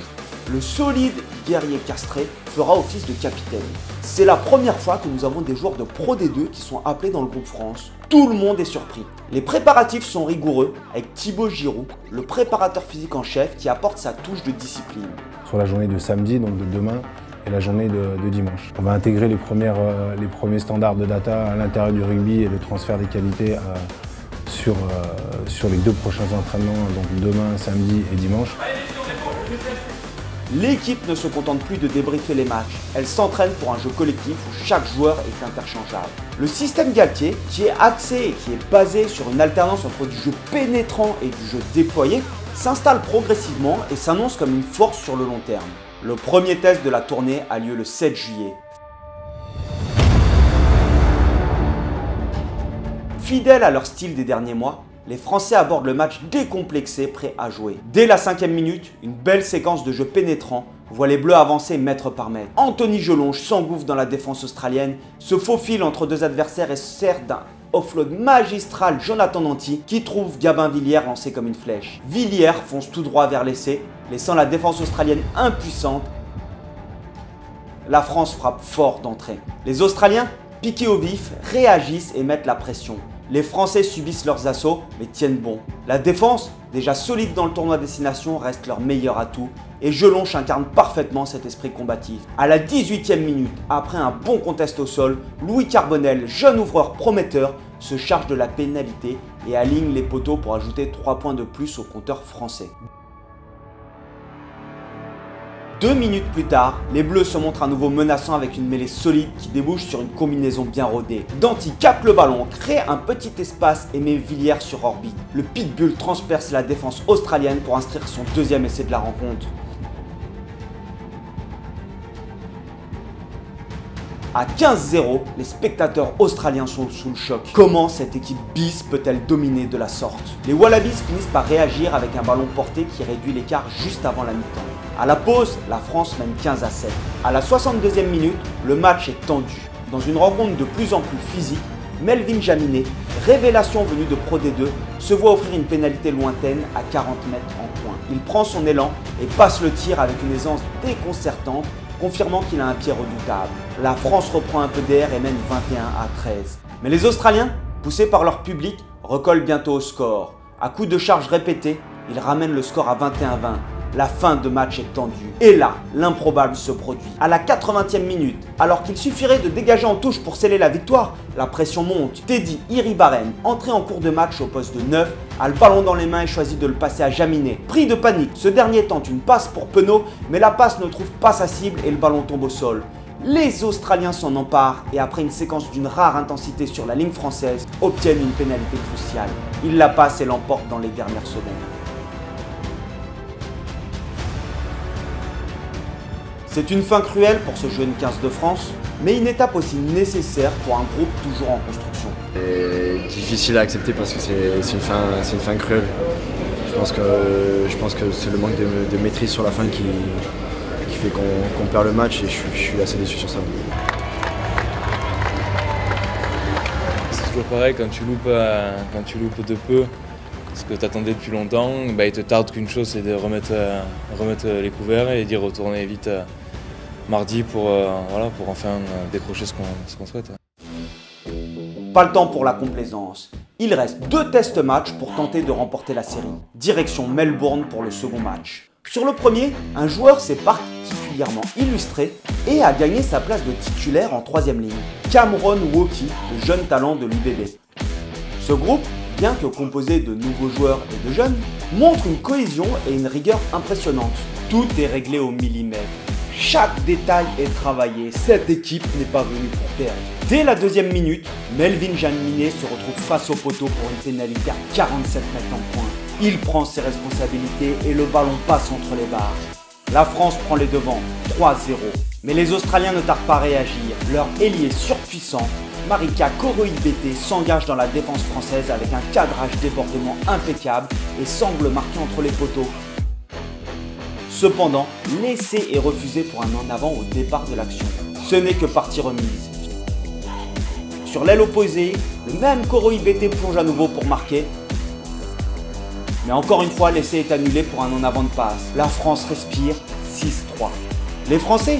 Speaker 1: le solide guerrier castré, fera office de capitaine. C'est la première fois que nous avons des joueurs de Pro D2 qui sont appelés dans le groupe France. Tout le monde est surpris. Les préparatifs sont rigoureux avec Thibaut Giroud, le préparateur physique en chef qui apporte sa touche de discipline.
Speaker 19: Sur la journée de samedi, donc de demain, et la journée de dimanche. On va intégrer les premiers standards de data à l'intérieur du rugby et le transfert des qualités sur les 2 prochains entraînements, donc demain, samedi et dimanche.
Speaker 1: L'équipe ne se contente plus de débriefer les matchs, elle s'entraîne pour un jeu collectif où chaque joueur est interchangeable. Le système Galtier, qui est axé et qui est basé sur une alternance entre du jeu pénétrant et du jeu déployé, s'installe progressivement et s'annonce comme une force sur le long terme. Le premier test de la tournée a lieu le 7 juillet. Fidèles à leur style des derniers mois, les Français abordent le match décomplexé, prêts à jouer. Dès la 5e minute, une belle séquence de jeu pénétrant voit les Bleus avancer mètre par mètre. Anthony Jelonge s'engouffre dans la défense australienne, se faufile entre 2 adversaires et sert d'un offload magistral Jonathan Danty qui trouve Gabin Villiers lancé comme une flèche. Villiers fonce tout droit vers l'essai, laissant la défense australienne impuissante. La France frappe fort d'entrée. Les Australiens, piqués au vif, réagissent et mettent la pression. Les Français subissent leurs assauts, mais tiennent bon. La défense, déjà solide dans le tournoi Destination, reste leur meilleur atout. Et Jelonge incarne parfaitement cet esprit combatif. À la 18e minute, après un bon contest au sol, Louis Carbonel, jeune ouvreur prometteur, se charge de la pénalité et aligne les poteaux pour ajouter 3 points de plus au compteur français. 2 minutes plus tard, les Bleus se montrent à nouveau menaçants avec une mêlée solide qui débouche sur une combinaison bien rodée. Danty capte le ballon, crée un petit espace et met Villiers sur orbite. Le pitbull transperce la défense australienne pour inscrire son 2e essai de la rencontre. À 15-0, les spectateurs australiens sont sous le choc. Comment cette équipe bis peut-elle dominer de la sorte? Les Wallabies finissent par réagir avec un ballon porté qui réduit l'écart juste avant la mi-temps. À la pause, la France mène 15-7. À la 62e minute, le match est tendu. Dans une rencontre de plus en plus physique, Melvin Jaminet, révélation venue de Pro D2, se voit offrir une pénalité lointaine à 40 mètres en pointe. Il prend son élan et passe le tir avec une aisance déconcertante, confirmant qu'il a un pied redoutable. La France reprend un peu d'air et mène 21-13. Mais les Australiens, poussés par leur public, recollent bientôt au score. À coups de charge répétées, ils ramènent le score à 21-20. La fin de match est tendue. Et là, l'improbable se produit. À la 80e minute, alors qu'il suffirait de dégager en touche pour sceller la victoire, la pression monte. Teddy Iribarren, entré en cours de match au poste de 9, a le ballon dans les mains et choisit de le passer à Jaminet. Pris de panique, ce dernier tente une passe pour Penaud, mais la passe ne trouve pas sa cible et le ballon tombe au sol. Les Australiens s'en emparent et après une séquence d'une rare intensité sur la ligne française, obtiennent une pénalité cruciale. Ils la passent et l'emportent dans les dernières secondes. C'est une fin cruelle pour ce jeune 15 de France, mais une étape aussi nécessaire pour un groupe toujours en construction.
Speaker 20: C'est difficile à accepter parce que c'est une fin cruelle. Je pense que c'est le manque de maîtrise sur la fin qui fait qu'on perd le match et je suis assez déçu sur ça.
Speaker 21: C'est toujours pareil, quand tu loupes de peu ce que tu attendais depuis longtemps, bah, il te tarde qu'une chose, c'est de remettre les couverts et d'y retourner vite mardi pour enfin décrocher ce qu'on souhaite.
Speaker 1: Pas le temps pour la complaisance. Il reste 2 test matchs pour tenter de remporter la série. Direction Melbourne pour le second match. Sur le premier, un joueur s'est particulièrement illustré et a gagné sa place de titulaire en 3e ligne. Cameron Woki, le jeune talent de l'UBB. Ce groupe, bien que composé de nouveaux joueurs et de jeunes, montre une cohésion et une rigueur impressionnantes. Tout est réglé au millimètre. chaque détail est travaillé. Cette équipe n'est pas venue pour perdre. Dès la deuxième minute, Melvin Jaminet se retrouve face au poteau pour une pénalité à 47 mètres en pointe. Il prend ses responsabilités et le ballon passe entre les barres. La France prend les devants, 3-0. Mais les Australiens ne tardent pas à réagir. Leur ailier surpuissant, Marika Koroibete, s'engage dans la défense française avec un cadrage débordement impeccable et semble marqué entre les poteaux. Cependant, l'essai est refusé pour un en avant au départ de l'action. Ce n'est que partie remise. Sur l'aile opposée, le même Koroibete plonge à nouveau pour marquer. Mais encore une fois, l'essai est annulé pour un en avant de passe. La France respire, 6-3. Les Français,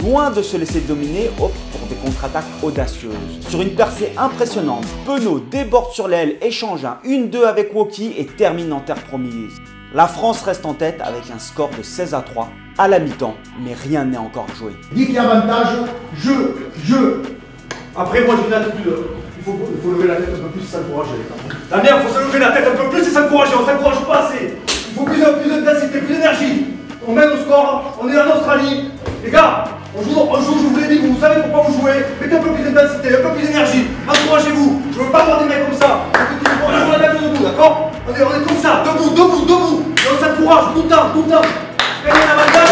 Speaker 1: loin de se laisser dominer, optent pour des contre-attaques audacieuses. Sur une percée impressionnante, Penaud déborde sur l'aile, échange un 1-2 avec Woki et termine en terre promise. La France reste en tête avec un score de 16-3 à la mi-temps, mais rien n'est encore joué.
Speaker 7: Dit qu'il y a avantage, jeu. Après, moi j'ai une attitude. Il faut lever la tête un peu plus et s'encourager. La merde, il faut se lever la tête un peu plus et s'encourager. On s'encourage pas assez. Il faut plus d'intensité, plus d'énergie. On mène au score, on est en Australie. Les gars, on joue, je vous l'ai dit, vous savez pourquoi vous jouez. Mettez un peu plus d'intensité, un peu plus d'énergie. Encouragez-vous. Je veux pas voir des mecs comme ça. On joue la tête debout, d'accord? On est comme ça, debout. Et on s'encourage tout le temps. Quel est l'avantage?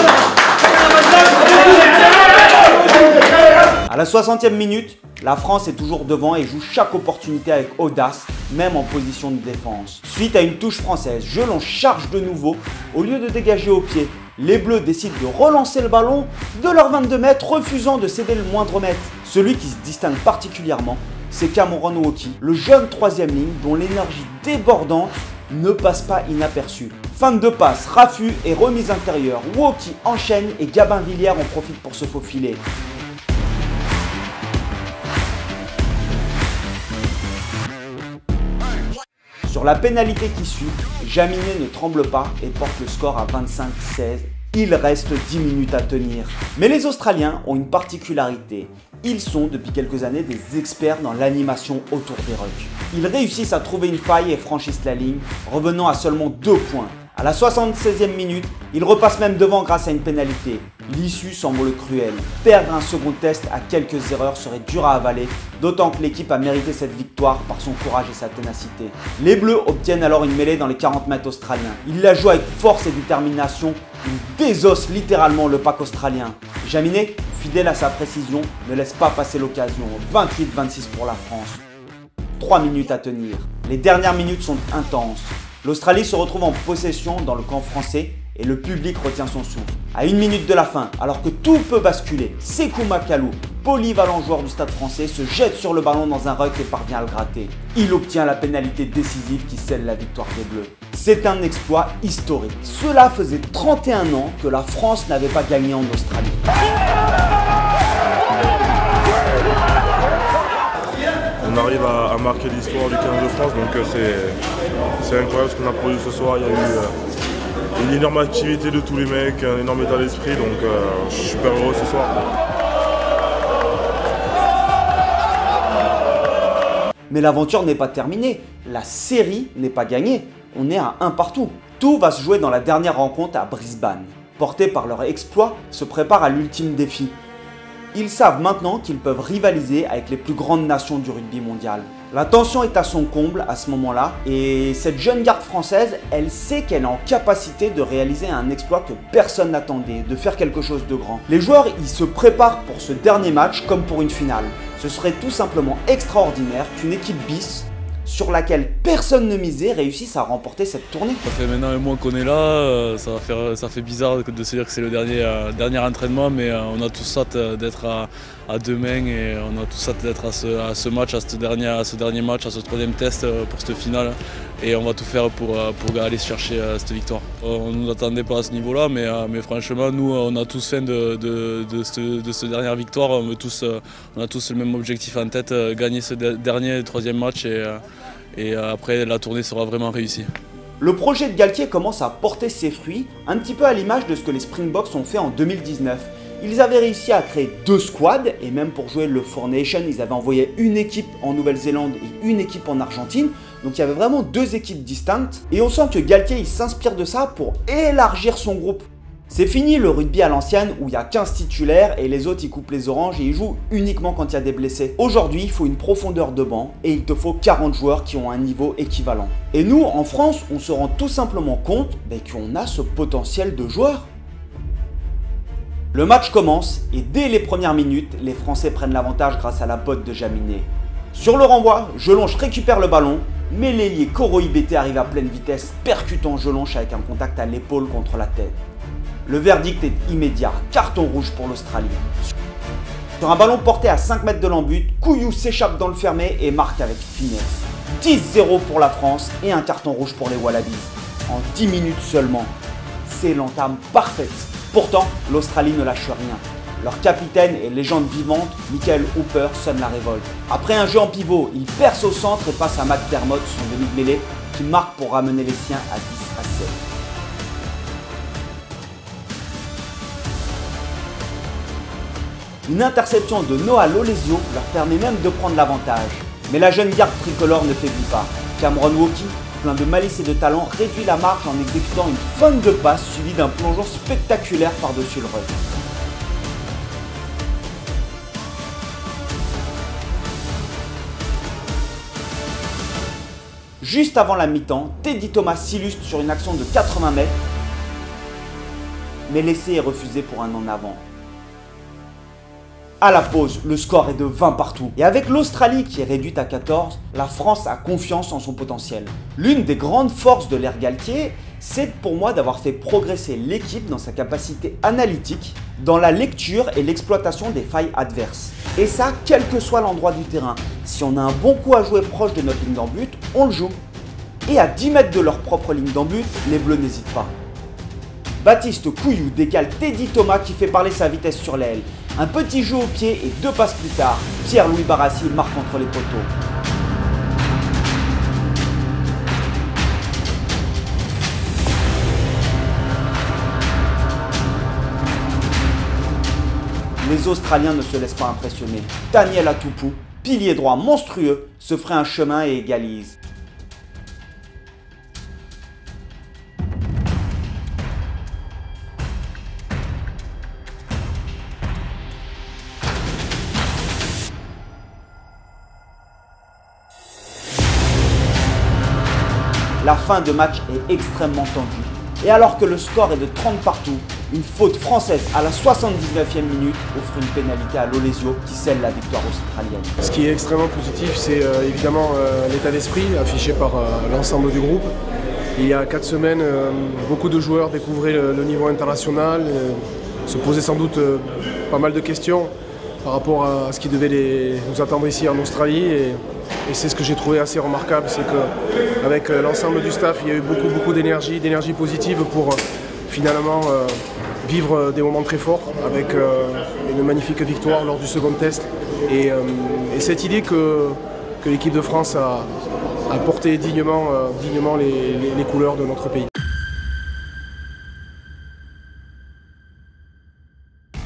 Speaker 1: À la 60e minute, la France est toujours devant et joue chaque opportunité avec audace, même en position de défense. Suite à une touche française, Jelon charge de nouveau. Au lieu de dégager au pied, les Bleus décident de relancer le ballon de leurs 22 mètres, refusant de céder le moindre mètre. Celui qui se distingue particulièrement, c'est Cameron Woki, le jeune 3e ligne dont l'énergie débordante ne passe pas inaperçue. Fin de passe, raffut et remise intérieure. Woki enchaîne et Gabin Villière en profite pour se faufiler. Sur la pénalité qui suit, Jaminet ne tremble pas et porte le score à 25-16. Il reste 10 minutes à tenir. Mais les Australiens ont une particularité. Ils sont depuis quelques années des experts dans l'animation autour des rucks. Ils réussissent à trouver une faille et franchissent la ligne, revenant à seulement 2 points. À la 76e minute, ils repassent même devant grâce à une pénalité. L'issue semble cruelle. Perdre un second test à quelques erreurs serait dur à avaler, d'autant que l'équipe a mérité cette victoire par son courage et sa ténacité. Les Bleus obtiennent alors une mêlée dans les 40 mètres australiens. Ils la jouent avec force et détermination, ils désossent littéralement le pack australien. Jaminet, fidèle à sa précision, ne laisse pas passer l'occasion. 28-26 pour la France. 3 minutes à tenir. Les dernières minutes sont intenses. L'Australie se retrouve en possession dans le camp français et le public retient son souffle. À 1 minute de la fin, alors que tout peut basculer, Sékou Makalou, polyvalent joueur du Stade français, se jette sur le ballon dans un ruck et parvient à le gratter. Il obtient la pénalité décisive qui scelle la victoire des Bleus. C'est un exploit historique. Cela faisait 31 ans que la France n'avait pas gagné en Australie.
Speaker 3: On arrive à marquer l'histoire du 15 de France, donc c'est incroyable ce qu'on a produit ce soir. Il y a eu une énorme activité de tous les mecs, un énorme état d'esprit, donc je suis super heureux ce soir.
Speaker 1: Mais l'aventure n'est pas terminée, la série n'est pas gagnée, on est à 1 partout. Tout va se jouer dans la dernière rencontre à Brisbane. Portés par leur exploit, se préparent à l'ultime défi. Ils savent maintenant qu'ils peuvent rivaliser avec les plus grandes nations du rugby mondial. La tension est à son comble à ce moment-là et cette jeune garde française, elle sait qu'elle est en capacité de réaliser un exploit que personne n'attendait, de faire quelque chose de grand. Les joueurs, ils se préparent pour ce dernier match comme pour une finale. Ce serait tout simplement extraordinaire qu'une équipe bis sur laquelle personne ne misait réussissent à remporter cette tournée.
Speaker 21: Ça fait maintenant un mois qu'on est là, ça fait bizarre de se dire que c'est le dernier entraînement, mais on a tous hâte d'être à 2 mains et on a tous hâte d'être à ce match, à ce dernier match, à ce 3e test pour cette finale. Et on va tout faire pour aller chercher cette victoire. On ne nous attendait pas à ce niveau-là, mais franchement, nous, on a tous faim de cette dernière victoire. On a tous le même objectif en tête, gagner ce dernier 3e match et après la tournée sera vraiment réussie.
Speaker 1: Le projet de Galtier commence à porter ses fruits, un petit peu à l'image de ce que les Springboks ont fait en 2019. Ils avaient réussi à créer 2 squads et même pour jouer le Four Nations, ils avaient envoyé une équipe en Nouvelle-Zélande et une équipe en Argentine. Donc il y avait vraiment 2 équipes distinctes et on sent que Galtier il s'inspire de ça pour élargir son groupe. C'est fini le rugby à l'ancienne où il y a 15 titulaires et les autres ils coupent les oranges et ils jouent uniquement quand il y a des blessés. Aujourd'hui, il faut une profondeur de banc et il te faut 40 joueurs qui ont un niveau équivalent. Et nous, en France, on se rend tout simplement compte qu'on a ce potentiel de joueurs. Le match commence et dès les premières minutes, les Français prennent l'avantage grâce à la botte de Jaminet. Sur le renvoi, Jelonche récupère le ballon, mais l'ailier Koro Ibete arrive à pleine vitesse, percutant Jelonche avec un contact à l'épaule contre la tête. Le verdict est immédiat, carton rouge pour l'Australie. Sur un ballon porté à 5 mètres de l'embut, Couillou s'échappe dans le fermé et marque avec finesse. 10-0 pour la France et un carton rouge pour les Wallabies. En 10 minutes seulement. C'est l'entame parfaite. Pourtant, l'Australie ne lâche rien. Leur capitaine et légende vivante, Michael Hooper, sonne la révolte. Après un jeu en pivot, il perce au centre et passe à McDermott, son demi-mêlée, qui marque pour ramener les siens à 10-7. Une interception de Noah Lolesio leur permet même de prendre l'avantage. Mais la jeune garde tricolore ne faiblit pas. Cameron Woki, plein de malice et de talent, réduit la marge en exécutant une feinte de passe suivie d'un plongeon spectaculaire par-dessus le ruck. Juste avant la mi-temps, Teddy Thomas s'illustre sur une action de 80 mètres, mais l'essai est refusé pour un en avant. À la pause, le score est de 20 partout. Et avec l'Australie qui est réduite à 14, la France a confiance en son potentiel. L'une des grandes forces de l'ère Galtier, c'est pour moi d'avoir fait progresser l'équipe dans sa capacité analytique, dans la lecture et l'exploitation des failles adverses. Et ça, quel que soit l'endroit du terrain. Si on a un bon coup à jouer proche de notre ligne d'en but, on le joue. Et à 10 mètres de leur propre ligne d'en but, les Bleus n'hésitent pas. Baptiste Couillou décale Teddy Thomas qui fait parler sa vitesse sur l'aile. Un petit jeu au pied et 2 passes plus tard, Pierre-Louis Barassi marque entre les poteaux. Les Australiens ne se laissent pas impressionner. Daniel Atupu, pilier droit monstrueux, se ferait un chemin et égalise. La fin de match est extrêmement tendue. Et alors que le score est de 30 partout, une faute française à la 79e minute offre une pénalité à Lolesio qui scelle la victoire australienne.
Speaker 4: Ce qui est extrêmement positif, c'est évidemment l'état d'esprit affiché par l'ensemble du groupe. Il y a 4 semaines, beaucoup de joueurs découvraient le niveau international, se posaient sans doute pas mal de questions par rapport à ce qui devait nous attendre ici en Australie. Et c'est ce que j'ai trouvé assez remarquable, c'est qu'avec l'ensemble du staff, il y a eu beaucoup d'énergie positive pour finalement vivre des moments très forts avec une magnifique victoire lors du second test. Et cette idée que l'équipe de France a porté dignement les couleurs de notre pays.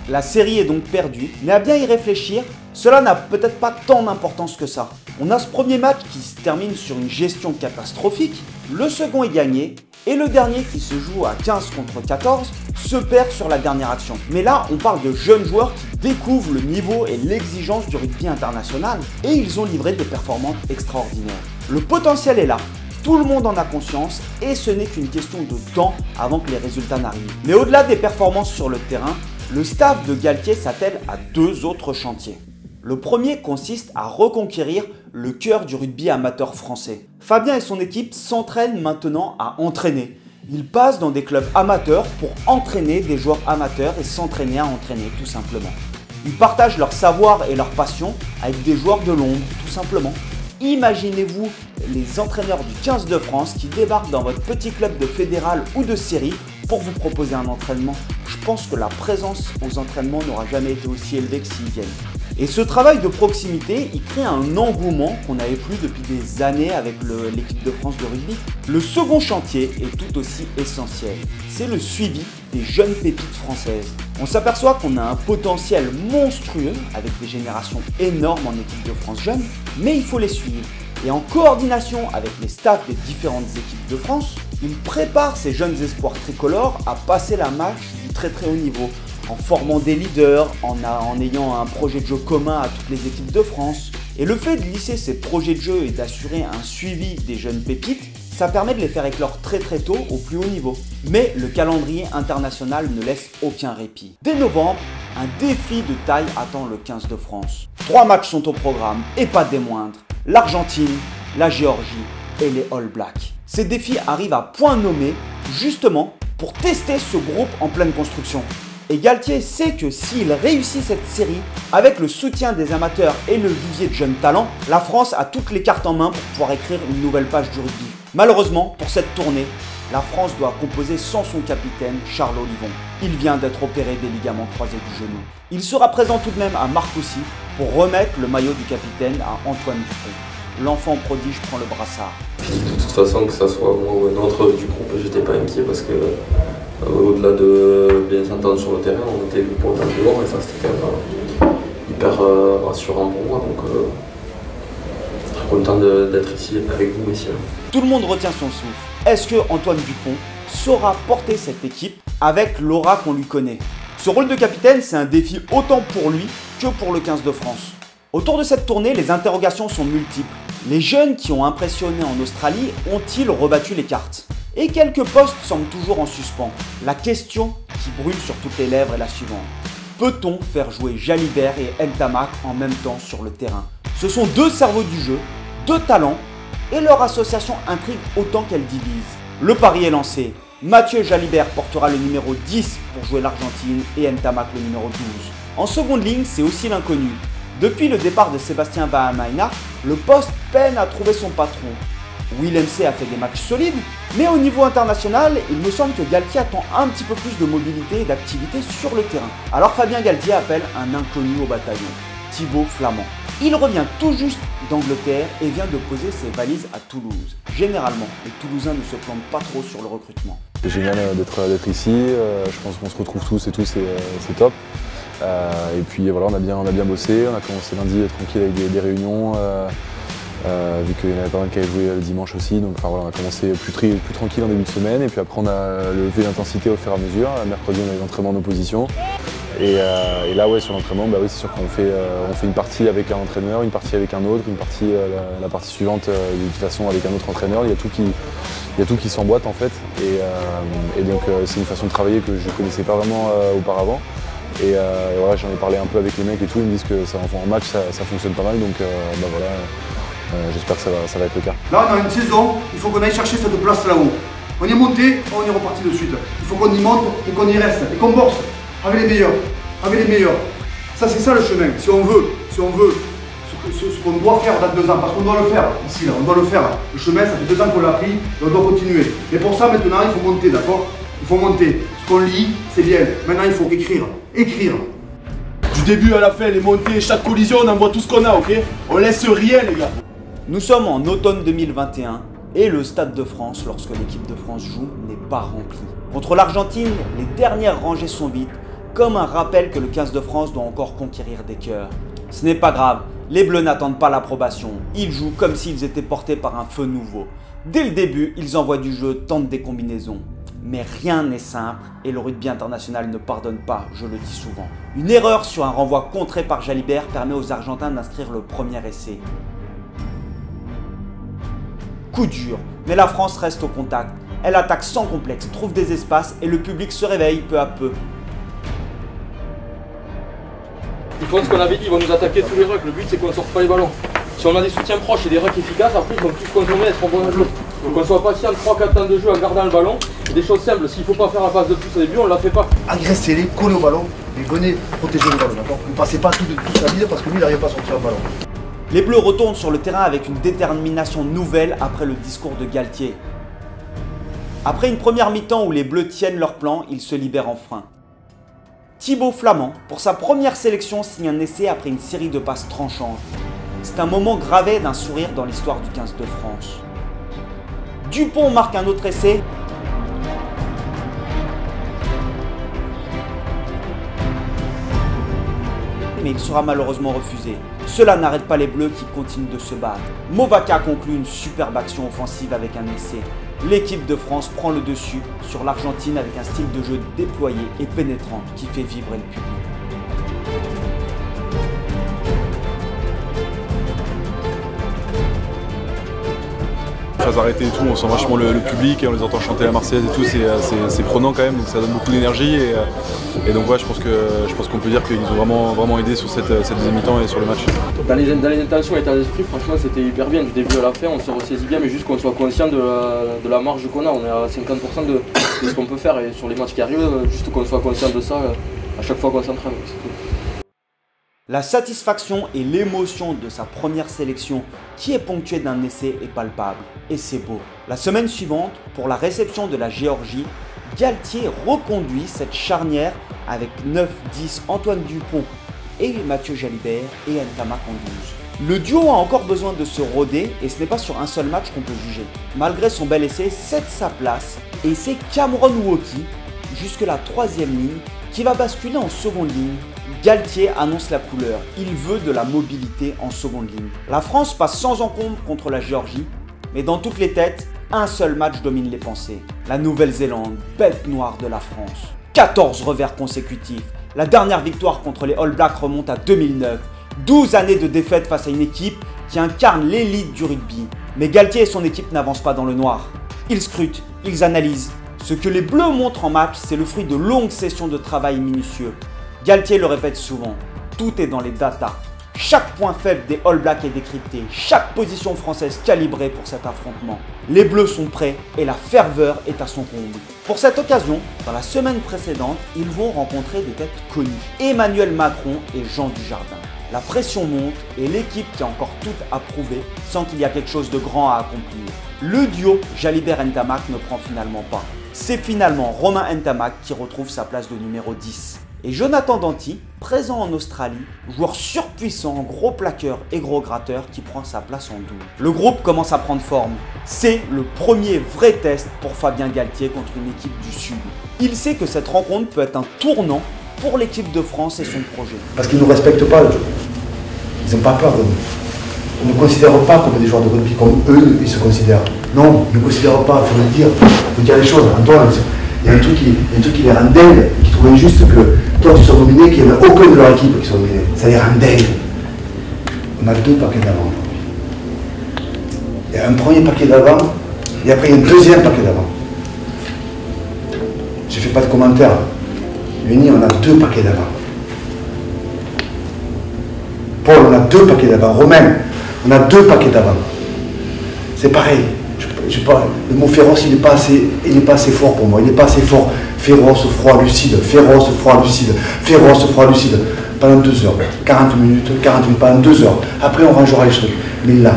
Speaker 1: La série est donc perdue, mais à bien y réfléchir, cela n'a peut-être pas tant d'importance que ça. On a ce premier match qui se termine sur une gestion catastrophique, le second est gagné, et le dernier qui se joue à 15 contre 14 se perd sur la dernière action. Mais là, on parle de jeunes joueurs qui découvrent le niveau et l'exigence du rugby international, et ils ont livré des performances extraordinaires. Le potentiel est là. Tout le monde en a conscience et ce n'est qu'une question de temps avant que les résultats n'arrivent. Mais au-delà des performances sur le terrain, le staff de Galtier s'attelle à 2 autres chantiers. Le premier consiste à reconquérir le cœur du rugby amateur français. Fabien et son équipe s'entraînent maintenant à entraîner. Ils passent dans des clubs amateurs pour entraîner des joueurs amateurs et s'entraîner à entraîner tout simplement. Ils partagent leur savoir et leur passion avec des joueurs de l'ombre tout simplement. Imaginez-vous les entraîneurs du 15 de France qui débarquent dans votre petit club de fédéral ou de série pour vous proposer un entraînement. Je pense que la présence aux entraînements n'aura jamais été aussi élevée que s'ils viennent. Et ce travail de proximité, il crée un engouement qu'on n'avait plus depuis des années avec l'équipe de France de rugby. Le second chantier est tout aussi essentiel. C'est le suivi des jeunes pépites françaises. On s'aperçoit qu'on a un potentiel monstrueux avec des générations énormes en équipe de France jeune, mais il faut les suivre. Et en coordination avec les staffs des différentes équipes de France, Il prépare ces jeunes espoirs tricolores à passer la marche du très haut niveau, en formant des leaders, en ayant un projet de jeu commun à toutes les équipes de France. Et le fait de lisser ces projets de jeu et d'assurer un suivi des jeunes pépites, ça permet de les faire éclore très tôt au plus haut niveau. Mais le calendrier international ne laisse aucun répit. Dès novembre, un défi de taille attend le 15 de France. 3 matchs sont au programme, et pas des moindres. L'Argentine, la Géorgie et les All Blacks. Ces défis arrivent à point nommé, justement, pour tester ce groupe en pleine construction. Et Galtier sait que s'il réussit cette série, avec le soutien des amateurs et le vivier de jeunes talents, la France a toutes les cartes en main pour pouvoir écrire une nouvelle page du rugby. Malheureusement, pour cette tournée, la France doit composer sans son capitaine, Charles Olivon. Il vient d'être opéré des ligaments croisés du genou. Il sera présent tout de même à Marcoussis pour remettre le maillot du capitaine à Antoine Dupont. L'enfant prodige prend le brassard.
Speaker 5: De toute façon, que ça soit moi ou un autre du groupe, j'étais pas inquiet parce que au-delà de bien s'entendre sur le terrain, on était vu pour le dehors et ça c'était quand même hyper rassurant pour moi. Donc très content d'être ici avec vous, messieurs.
Speaker 1: Tout le monde retient son souffle. Est-ce que Antoine Dupont saura porter cette équipe avec l'aura qu'on lui connaît? Ce rôle de capitaine, c'est un défi autant pour lui que pour le 15 de France. Autour de cette tournée, les interrogations sont multiples. Les jeunes qui ont impressionné en Australie ont-ils rebattu les cartes? Et quelques postes semblent toujours en suspens. La question qui brûle sur toutes les lèvres est la suivante. Peut-on faire jouer Jalibert et Ntamak en même temps sur le terrain? Ce sont deux cerveaux du jeu, deux talents, et leur association intrigue autant qu'elle divise. Le pari est lancé. Mathieu Jalibert portera le numéro 10 pour jouer l'Argentine et Ntamak le numéro 12. En seconde ligne, c'est aussi l'inconnu. Depuis le départ de Sébastien Vahamaina, le poste peine à trouver son patron. Willem C a fait des matchs solides, mais au niveau international, il me semble que Galtier attend un petit peu plus de mobilité et d'activité sur le terrain. Alors Fabien Galtier appelle un inconnu au bataillon, Thibaut Flament. Il revient tout juste d'Angleterre et vient de poser ses valises à Toulouse. Généralement, les Toulousains ne se plantent pas trop sur le recrutement.
Speaker 22: C'est génial d'être ici, je pense qu'on se retrouve tous et tout, c'est top. Et puis voilà, on a bien bossé, on a commencé lundi tranquille avec des réunions, vu qu'il y en avait pas mal qui avaient joué le dimanche aussi. Donc enfin, voilà, on a commencé plus tranquille en début de semaine et puis après on a levé l'intensité au fur et à mesure. Mercredi on a eu l'entraînement en opposition. Et là ouais, sur l'entraînement, bah oui, c'est sûr qu'on fait une partie avec un entraîneur, une partie avec un autre, une partie, la partie suivante de toute façon avec un autre entraîneur. Il y a tout qui s'emboîte en fait. Et donc c'est une façon de travailler que je ne connaissais pas vraiment auparavant. Et voilà, j'en ai parlé un peu avec les mecs et tout, ils me disent que en match ça fonctionne pas mal, donc bah voilà, j'espère que ça va être le cas.
Speaker 7: Là on a une saison, il faut qu'on aille chercher cette place là-haut. On est monté, on est reparti de suite. Il faut qu'on y monte et qu'on y reste, et qu'on bosse avec les meilleurs. Ça c'est ça le chemin, si on veut ce qu'on doit faire dans 2 ans, parce qu'on doit le faire, ici là, on doit le faire. Le chemin, ça fait 2 ans qu'on l'a pris, et on doit continuer. Mais pour ça maintenant, il faut monter, d'accord? Il faut monter. Ce qu'on lit, c'est bien. Maintenant, il faut écrire. Écrire.
Speaker 2: Du début à la fin, les montées, chaque collision, on envoie tout ce qu'on a, ok? On laisse rien, les gars.
Speaker 1: Nous sommes en automne 2021 et le Stade de France, lorsque l'équipe de France joue, n'est pas rempli. Contre l'Argentine, les dernières rangées sont vides, comme un rappel que le 15 de France doit encore conquérir des cœurs. Ce n'est pas grave, les Bleus n'attendent pas l'approbation. Ils jouent comme s'ils étaient portés par un feu nouveau. Dès le début, ils envoient du jeu, tentent des combinaisons. Mais rien n'est simple et le rugby international ne pardonne pas, je le dis souvent. Une erreur sur un renvoi contré par Jalibert permet aux Argentins d'inscrire le premier essai. Coup dur, mais la France reste au contact. Elle attaque sans complexe, trouve des espaces et le public se réveille peu à peu.
Speaker 23: Ils font ce qu'on avait dit, ils vont nous attaquer tous les rucks. Le but c'est qu'on ne sorte pas les ballons. Si on a des soutiens proches et des rucks efficaces, après ils vont tous consommer et être bons à jouer. Donc on soit patient 3-4 temps de jeu en gardant le ballon. Et des choses simples, s'il ne faut pas faire la passe de plus au début, on ne la fait pas.
Speaker 7: Agressez-les, collez au ballon et venez protéger le ballon, d'accord? Ne passez pas tout sa vie parce que lui il n'arrive pas à sortir le ballon.
Speaker 1: Les Bleus retournent sur le terrain avec une détermination nouvelle après le discours de Galtier. Après une première mi-temps où les Bleus tiennent leur plan, ils se libèrent enfin. Thibaut Flament, pour sa première sélection, signe un essai après une série de passes tranchantes. C'est un moment gravé d'un sourire dans l'histoire du 15 de France. Dupont marque un autre essai. Mais il sera malheureusement refusé. Cela n'arrête pas les Bleus qui continuent de se battre. Movaka conclut une superbe action offensive avec un essai. l'équipe de France prend le dessus sur l'Argentine avec un style de jeu déployé et pénétrant qui fait vibrer le public.
Speaker 22: Phase arrêtée et tout, on sent vachement le public et on les entend chanter la Marseillaise et tout, c'est prenant quand même, donc ça donne beaucoup d'énergie et donc ouais, je pense qu'on peut dire qu'ils ont vraiment aidé sur cette deuxième mi-temps et sur le match.
Speaker 23: Dans les intentions et l'état d'esprit, franchement c'était hyper bien, du début à la fin on se ressaisit bien, mais juste qu'on soit conscient de la marge qu'on a, on est à 50% de ce qu'on peut faire et sur les matchs qui arrivent, juste qu'on soit conscient de ça à chaque fois qu'on s'entraîne.
Speaker 1: La satisfaction et l'émotion de sa première sélection qui est ponctuée d'un essai est palpable. Et c'est beau. La semaine suivante, pour la réception de la Géorgie, Galtier reconduit cette charnière avec 9-10 Antoine Dupont et Mathieu Jalibert et Ntamak en 12. Le duo a encore besoin de se roder et ce n'est pas sur un seul match qu'on peut juger. Malgré son bel essai, cède sa place et c'est Cameron Woki, jusque la 3e ligne, qui va basculer en seconde ligne. Galtier annonce la couleur, il veut de la mobilité en seconde ligne. La France passe sans encombre contre la Géorgie, mais dans toutes les têtes, un seul match domine les pensées. La Nouvelle-Zélande, bête noire de la France. 14 revers consécutifs. La dernière victoire contre les All Blacks remonte à 2009. 12 années de défaite face à une équipe qui incarne l'élite du rugby. Mais Galtier et son équipe n'avancent pas dans le noir. Ils scrutent, ils analysent. Ce que les Bleus montrent en match, c'est le fruit de longues sessions de travail minutieux. Galtier le répète souvent, tout est dans les datas. Chaque point faible des All Blacks est décrypté, chaque position française calibrée pour cet affrontement. Les Bleus sont prêts et la ferveur est à son comble. Pour cette occasion, dans la semaine précédente, ils vont rencontrer des têtes connues. Emmanuel Macron et Jean Dujardin. La pression monte et l'équipe qui a encore tout à prouver sent qu'il y a quelque chose de grand à accomplir. Le duo Jalibert-Ntamak ne prend finalement pas. C'est finalement Romain Ntamak qui retrouve sa place de numéro 10. Et Jonathan Danty, présent en Australie, joueur surpuissant, gros plaqueur et gros gratteur qui prend sa place en double. Le groupe commence à prendre forme. C'est le premier vrai test pour Fabien Galtier contre une équipe du Sud. Il sait que cette rencontre peut être un tournant pour l'équipe de France et son projet.
Speaker 7: Parce qu'ils ne nous respectent pas, ils n'ont pas peur de nous. On ne considère pas comme des joueurs de rugby comme eux, ils se considèrent. Non, ils ne nous considèrent pas, il faut dire les choses. Antoine, il y a un truc qui les rend dingues, qui trouve injuste que toi tu sois nominé, qu'il n'y en a aucun de leur équipe qui soit nominé. Ça les rend dingues. On a 2 paquets d'avant. Il y a un premier paquet d'avant, et après il y a un deuxième paquet d'avant. Je ne fais pas de commentaires. Uni, on a 2 paquets d'avant. Paul, on a 2 paquets d'avant. Romain, on a 2 paquets d'avant. C'est pareil. Le mot féroce, il n'est pas assez fort pour moi. Il n'est pas assez fort. Féroce, froid, lucide. Féroce, froid, lucide. Féroce, froid, lucide. Pendant 2 heures. 40 minutes, pendant 2 heures. Après, on rangera les trucs. Mais là,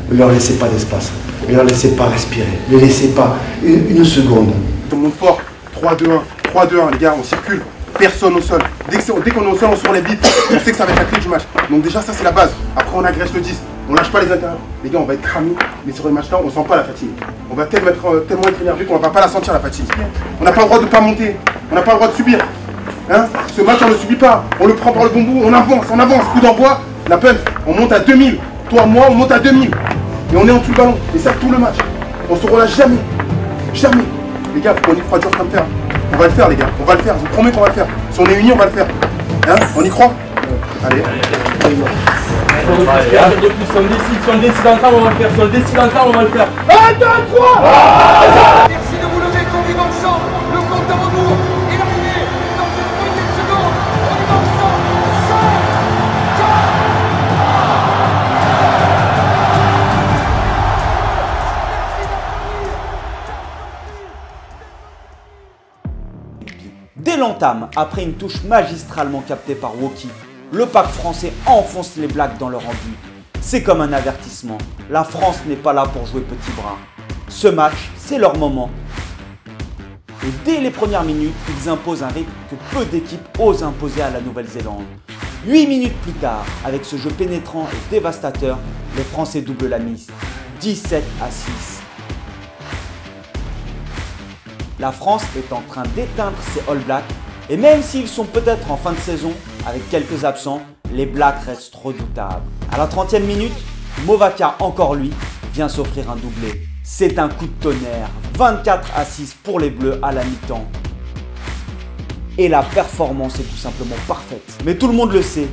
Speaker 7: ne leur laissez pas d'espace. Ne leur laissez pas respirer. Ne les laissez pas une seconde.
Speaker 6: On monte fort. 3-2-1. 3-2-1, les gars, on circule. Personne au sol. Dès qu'on est au sol, on se relève vite. On sait que ça va être la clé du match. Donc déjà, ça, c'est la base. Après, on agresse le 10. On lâche pas les intérieurs. Les gars, on va être cramés, mais sur le match-là, on sent pas la fatigue. On va tellement être énervé qu'on va pas la sentir, la fatigue. On n'a pas le droit de pas monter. On n'a pas le droit de subir. Hein? Ce match, on ne le subit pas. On le prend par le bon bout. On avance. Coup d'envoi. La punch, on monte à 2000. Toi, moi, on monte à 2000. Et on est en dessous le ballon. Et ça, tout le match. On se relâche jamais. Jamais. Les gars, faut qu'on y croit dur comme fer. On va le faire, les gars. On va le faire. Je vous promets qu'on va le faire. Si on est unis, on va le faire. Hein? On y croit? Allez.
Speaker 23: Si on décide ensemble, on va le faire. Si on décide ensemble, on va le faire. 1, 2, 3.
Speaker 8: Merci de vous lever, qu'on vive ensemble. Le compte à rebours est arrivé dans une poignée de secondes. On y va ensemble.
Speaker 1: 5, 4. Dès l'entame, après une touche magistralement captée par Woki, le pack français enfonce les Blacks dans leur embut. C'est comme un avertissement. La France n'est pas là pour jouer petit bras. Ce match, c'est leur moment. Et dès les premières minutes, ils imposent un rythme que peu d'équipes osent imposer à la Nouvelle-Zélande. 8 minutes plus tard, avec ce jeu pénétrant et dévastateur, les Français doublent la mise. 17-6. La France est en train d'éteindre ses All Blacks. Et même s'ils sont peut-être en fin de saison, avec quelques absents, les Blacks restent redoutables. À la 30e minute, Movaka, encore lui, vient s'offrir un doublé. C'est un coup de tonnerre, 24-6 pour les Bleus à la mi-temps. Et la performance est tout simplement parfaite. Mais tout le monde le sait,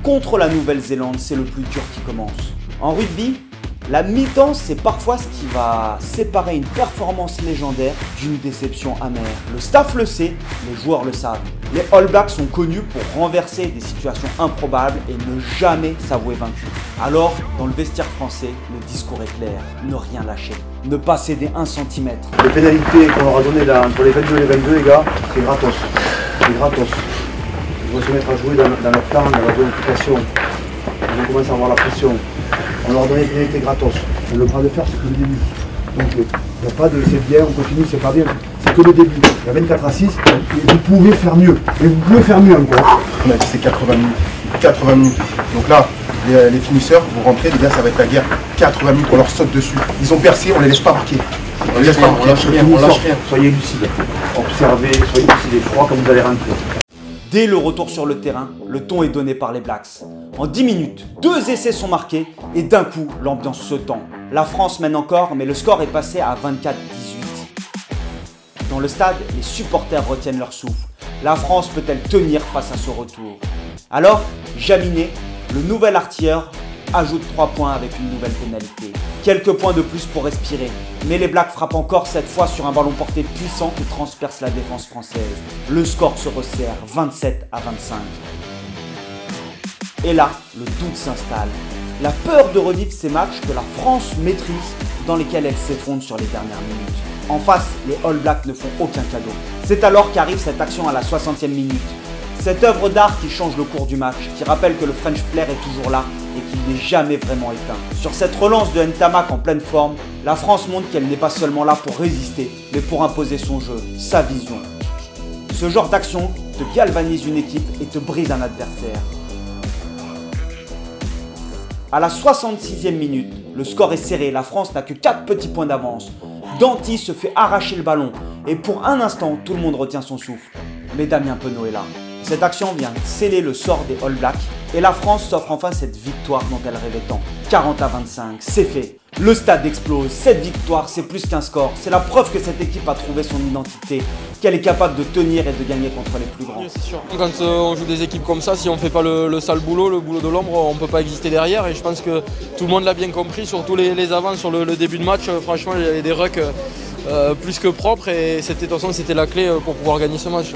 Speaker 1: contre la Nouvelle-Zélande, c'est le plus dur qui commence. En rugby, la mi-temps, c'est parfois ce qui va séparer une performance légendaire d'une déception amère. Le staff le sait, les joueurs le savent. Les All Blacks sont connus pour renverser des situations improbables et ne jamais s'avouer vaincus. Alors, dans le vestiaire français, le discours est clair, ne rien lâcher, ne pas céder 1 centimètre.
Speaker 9: Les pénalités qu'on leur a données entre les 22 et les 22, les gars, c'est gratos. C'est gratos. Ils vont se mettre à jouer dans leur temps, dans leur occupation. Ils vont commencer à avoir la pression. On leur a donné des pénalités gratos. On le droit de faire, c'est que le début. Donc il n'y a pas de c'est bien, on continue, c'est pas bien. C'est que le début. Il y a 24-6, et vous pouvez faire mieux. Et vous pouvez faire mieux encore.
Speaker 6: On a dit c'est 80 minutes. 80 minutes. Donc là, les finisseurs vont rentrer, les gars, ça va être la guerre. 80 minutes, on leur saute dessus. Ils ont percé, on les laisse pas marquer. On les laisse pas, on lâche rien, on lâche rien.
Speaker 9: Soyez lucides. Observez, soyez lucides et froids quand vous allez rentrer.
Speaker 1: Dès le retour sur le terrain, le ton est donné par les Blacks. En 10 minutes, 2 essais sont marqués et d'un coup, l'ambiance se tend. La France mène encore, mais le score est passé à 24-18. Dans le stade, les supporters retiennent leur souffle. La France peut-elle tenir face à ce retour? Alors, Jaminet, le nouvel artilleur, ajoute 3 points avec une nouvelle pénalité. Quelques points de plus pour respirer, mais les Blacks frappent encore cette fois sur un ballon porté puissant qui transperce la défense française. Le score se resserre, 27-25. Et là, le doute s'installe. La peur de revivre ces matchs que la France maîtrise, dans lesquels elle s'effondre sur les dernières minutes. En face, les All Blacks ne font aucun cadeau. C'est alors qu'arrive cette action à la 60e minute. Cette œuvre d'art qui change le cours du match, qui rappelle que le French Flair est toujours là et qu'il n'est jamais vraiment éteint. Sur cette relance de Ntamak en pleine forme, la France montre qu'elle n'est pas seulement là pour résister, mais pour imposer son jeu, sa vision. Ce genre d'action te galvanise une équipe et te brise un adversaire. À la 66e minute, le score est serré, la France n'a que 4 petits points d'avance. Danty se fait arracher le ballon et pour un instant, tout le monde retient son souffle. Mais Damien Penaud est là. Cette action vient sceller le sort des All Blacks et la France s'offre enfin cette victoire dont elle rêvait tant. 40-25, c'est fait. Le stade explose, cette victoire c'est plus qu'un score, c'est la preuve que cette équipe a trouvé son identité, qu'elle est capable de tenir et de gagner contre les plus grands.
Speaker 23: C'est sûr. Quand on joue des équipes comme ça, si on ne fait pas le sale boulot, le boulot de l'ombre, on ne peut pas exister derrière et je pense que tout le monde l'a bien compris, surtout les avants sur le début de match, franchement il y avait des rucks plus que propres et de toute façon c'était la clé pour pouvoir gagner ce match.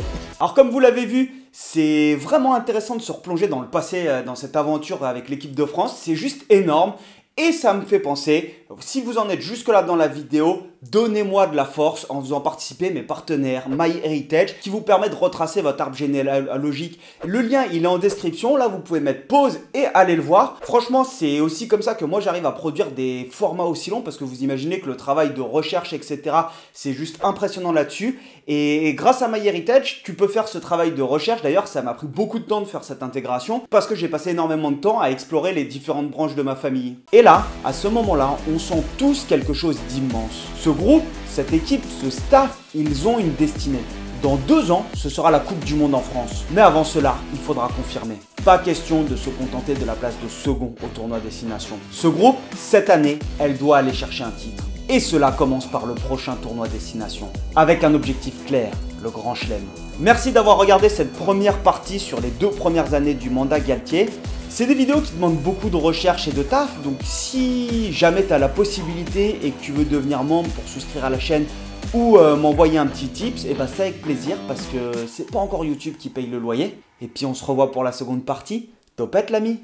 Speaker 1: Alors comme vous l'avez vu, c'est vraiment intéressant de se replonger dans le passé, dans cette aventure avec l'équipe de France, c'est juste énorme. Et ça me fait penser, si vous en êtes jusque là dans la vidéo, donnez-moi de la force en faisant participer mes partenaires MyHeritage qui vous permet de retracer votre arbre généalogique. Le lien il est en description, là vous pouvez mettre pause et aller le voir. Franchement c'est aussi comme ça que moi j'arrive à produire des formats aussi longs parce que vous imaginez que le travail de recherche etc c'est juste impressionnant là-dessus. Et grâce à MyHeritage, tu peux faire ce travail de recherche. D'ailleurs, ça m'a pris beaucoup de temps de faire cette intégration parce que j'ai passé énormément de temps à explorer les différentes branches de ma famille. Et là, à ce moment-là, on sent tous quelque chose d'immense. Ce groupe, cette équipe, ce staff, ils ont une destinée. Dans 2 ans, ce sera la Coupe du Monde en France. Mais avant cela, il faudra confirmer. Pas question de se contenter de la place de second au tournoi Destination. Ce groupe, cette année, elle doit aller chercher un titre. Et cela commence par le prochain tournoi Destination, avec un objectif clair, le Grand Chelem. Merci d'avoir regardé cette première partie sur les 2 premières années du mandat Galtier. C'est des vidéos qui demandent beaucoup de recherche et de taf, donc si jamais tu as la possibilité et que tu veux devenir membre pour souscrire à la chaîne ou m'envoyer un petit tips, et ben c'est avec plaisir parce que c'est pas encore YouTube qui paye le loyer. Et puis on se revoit pour la seconde partie. Topette l'ami!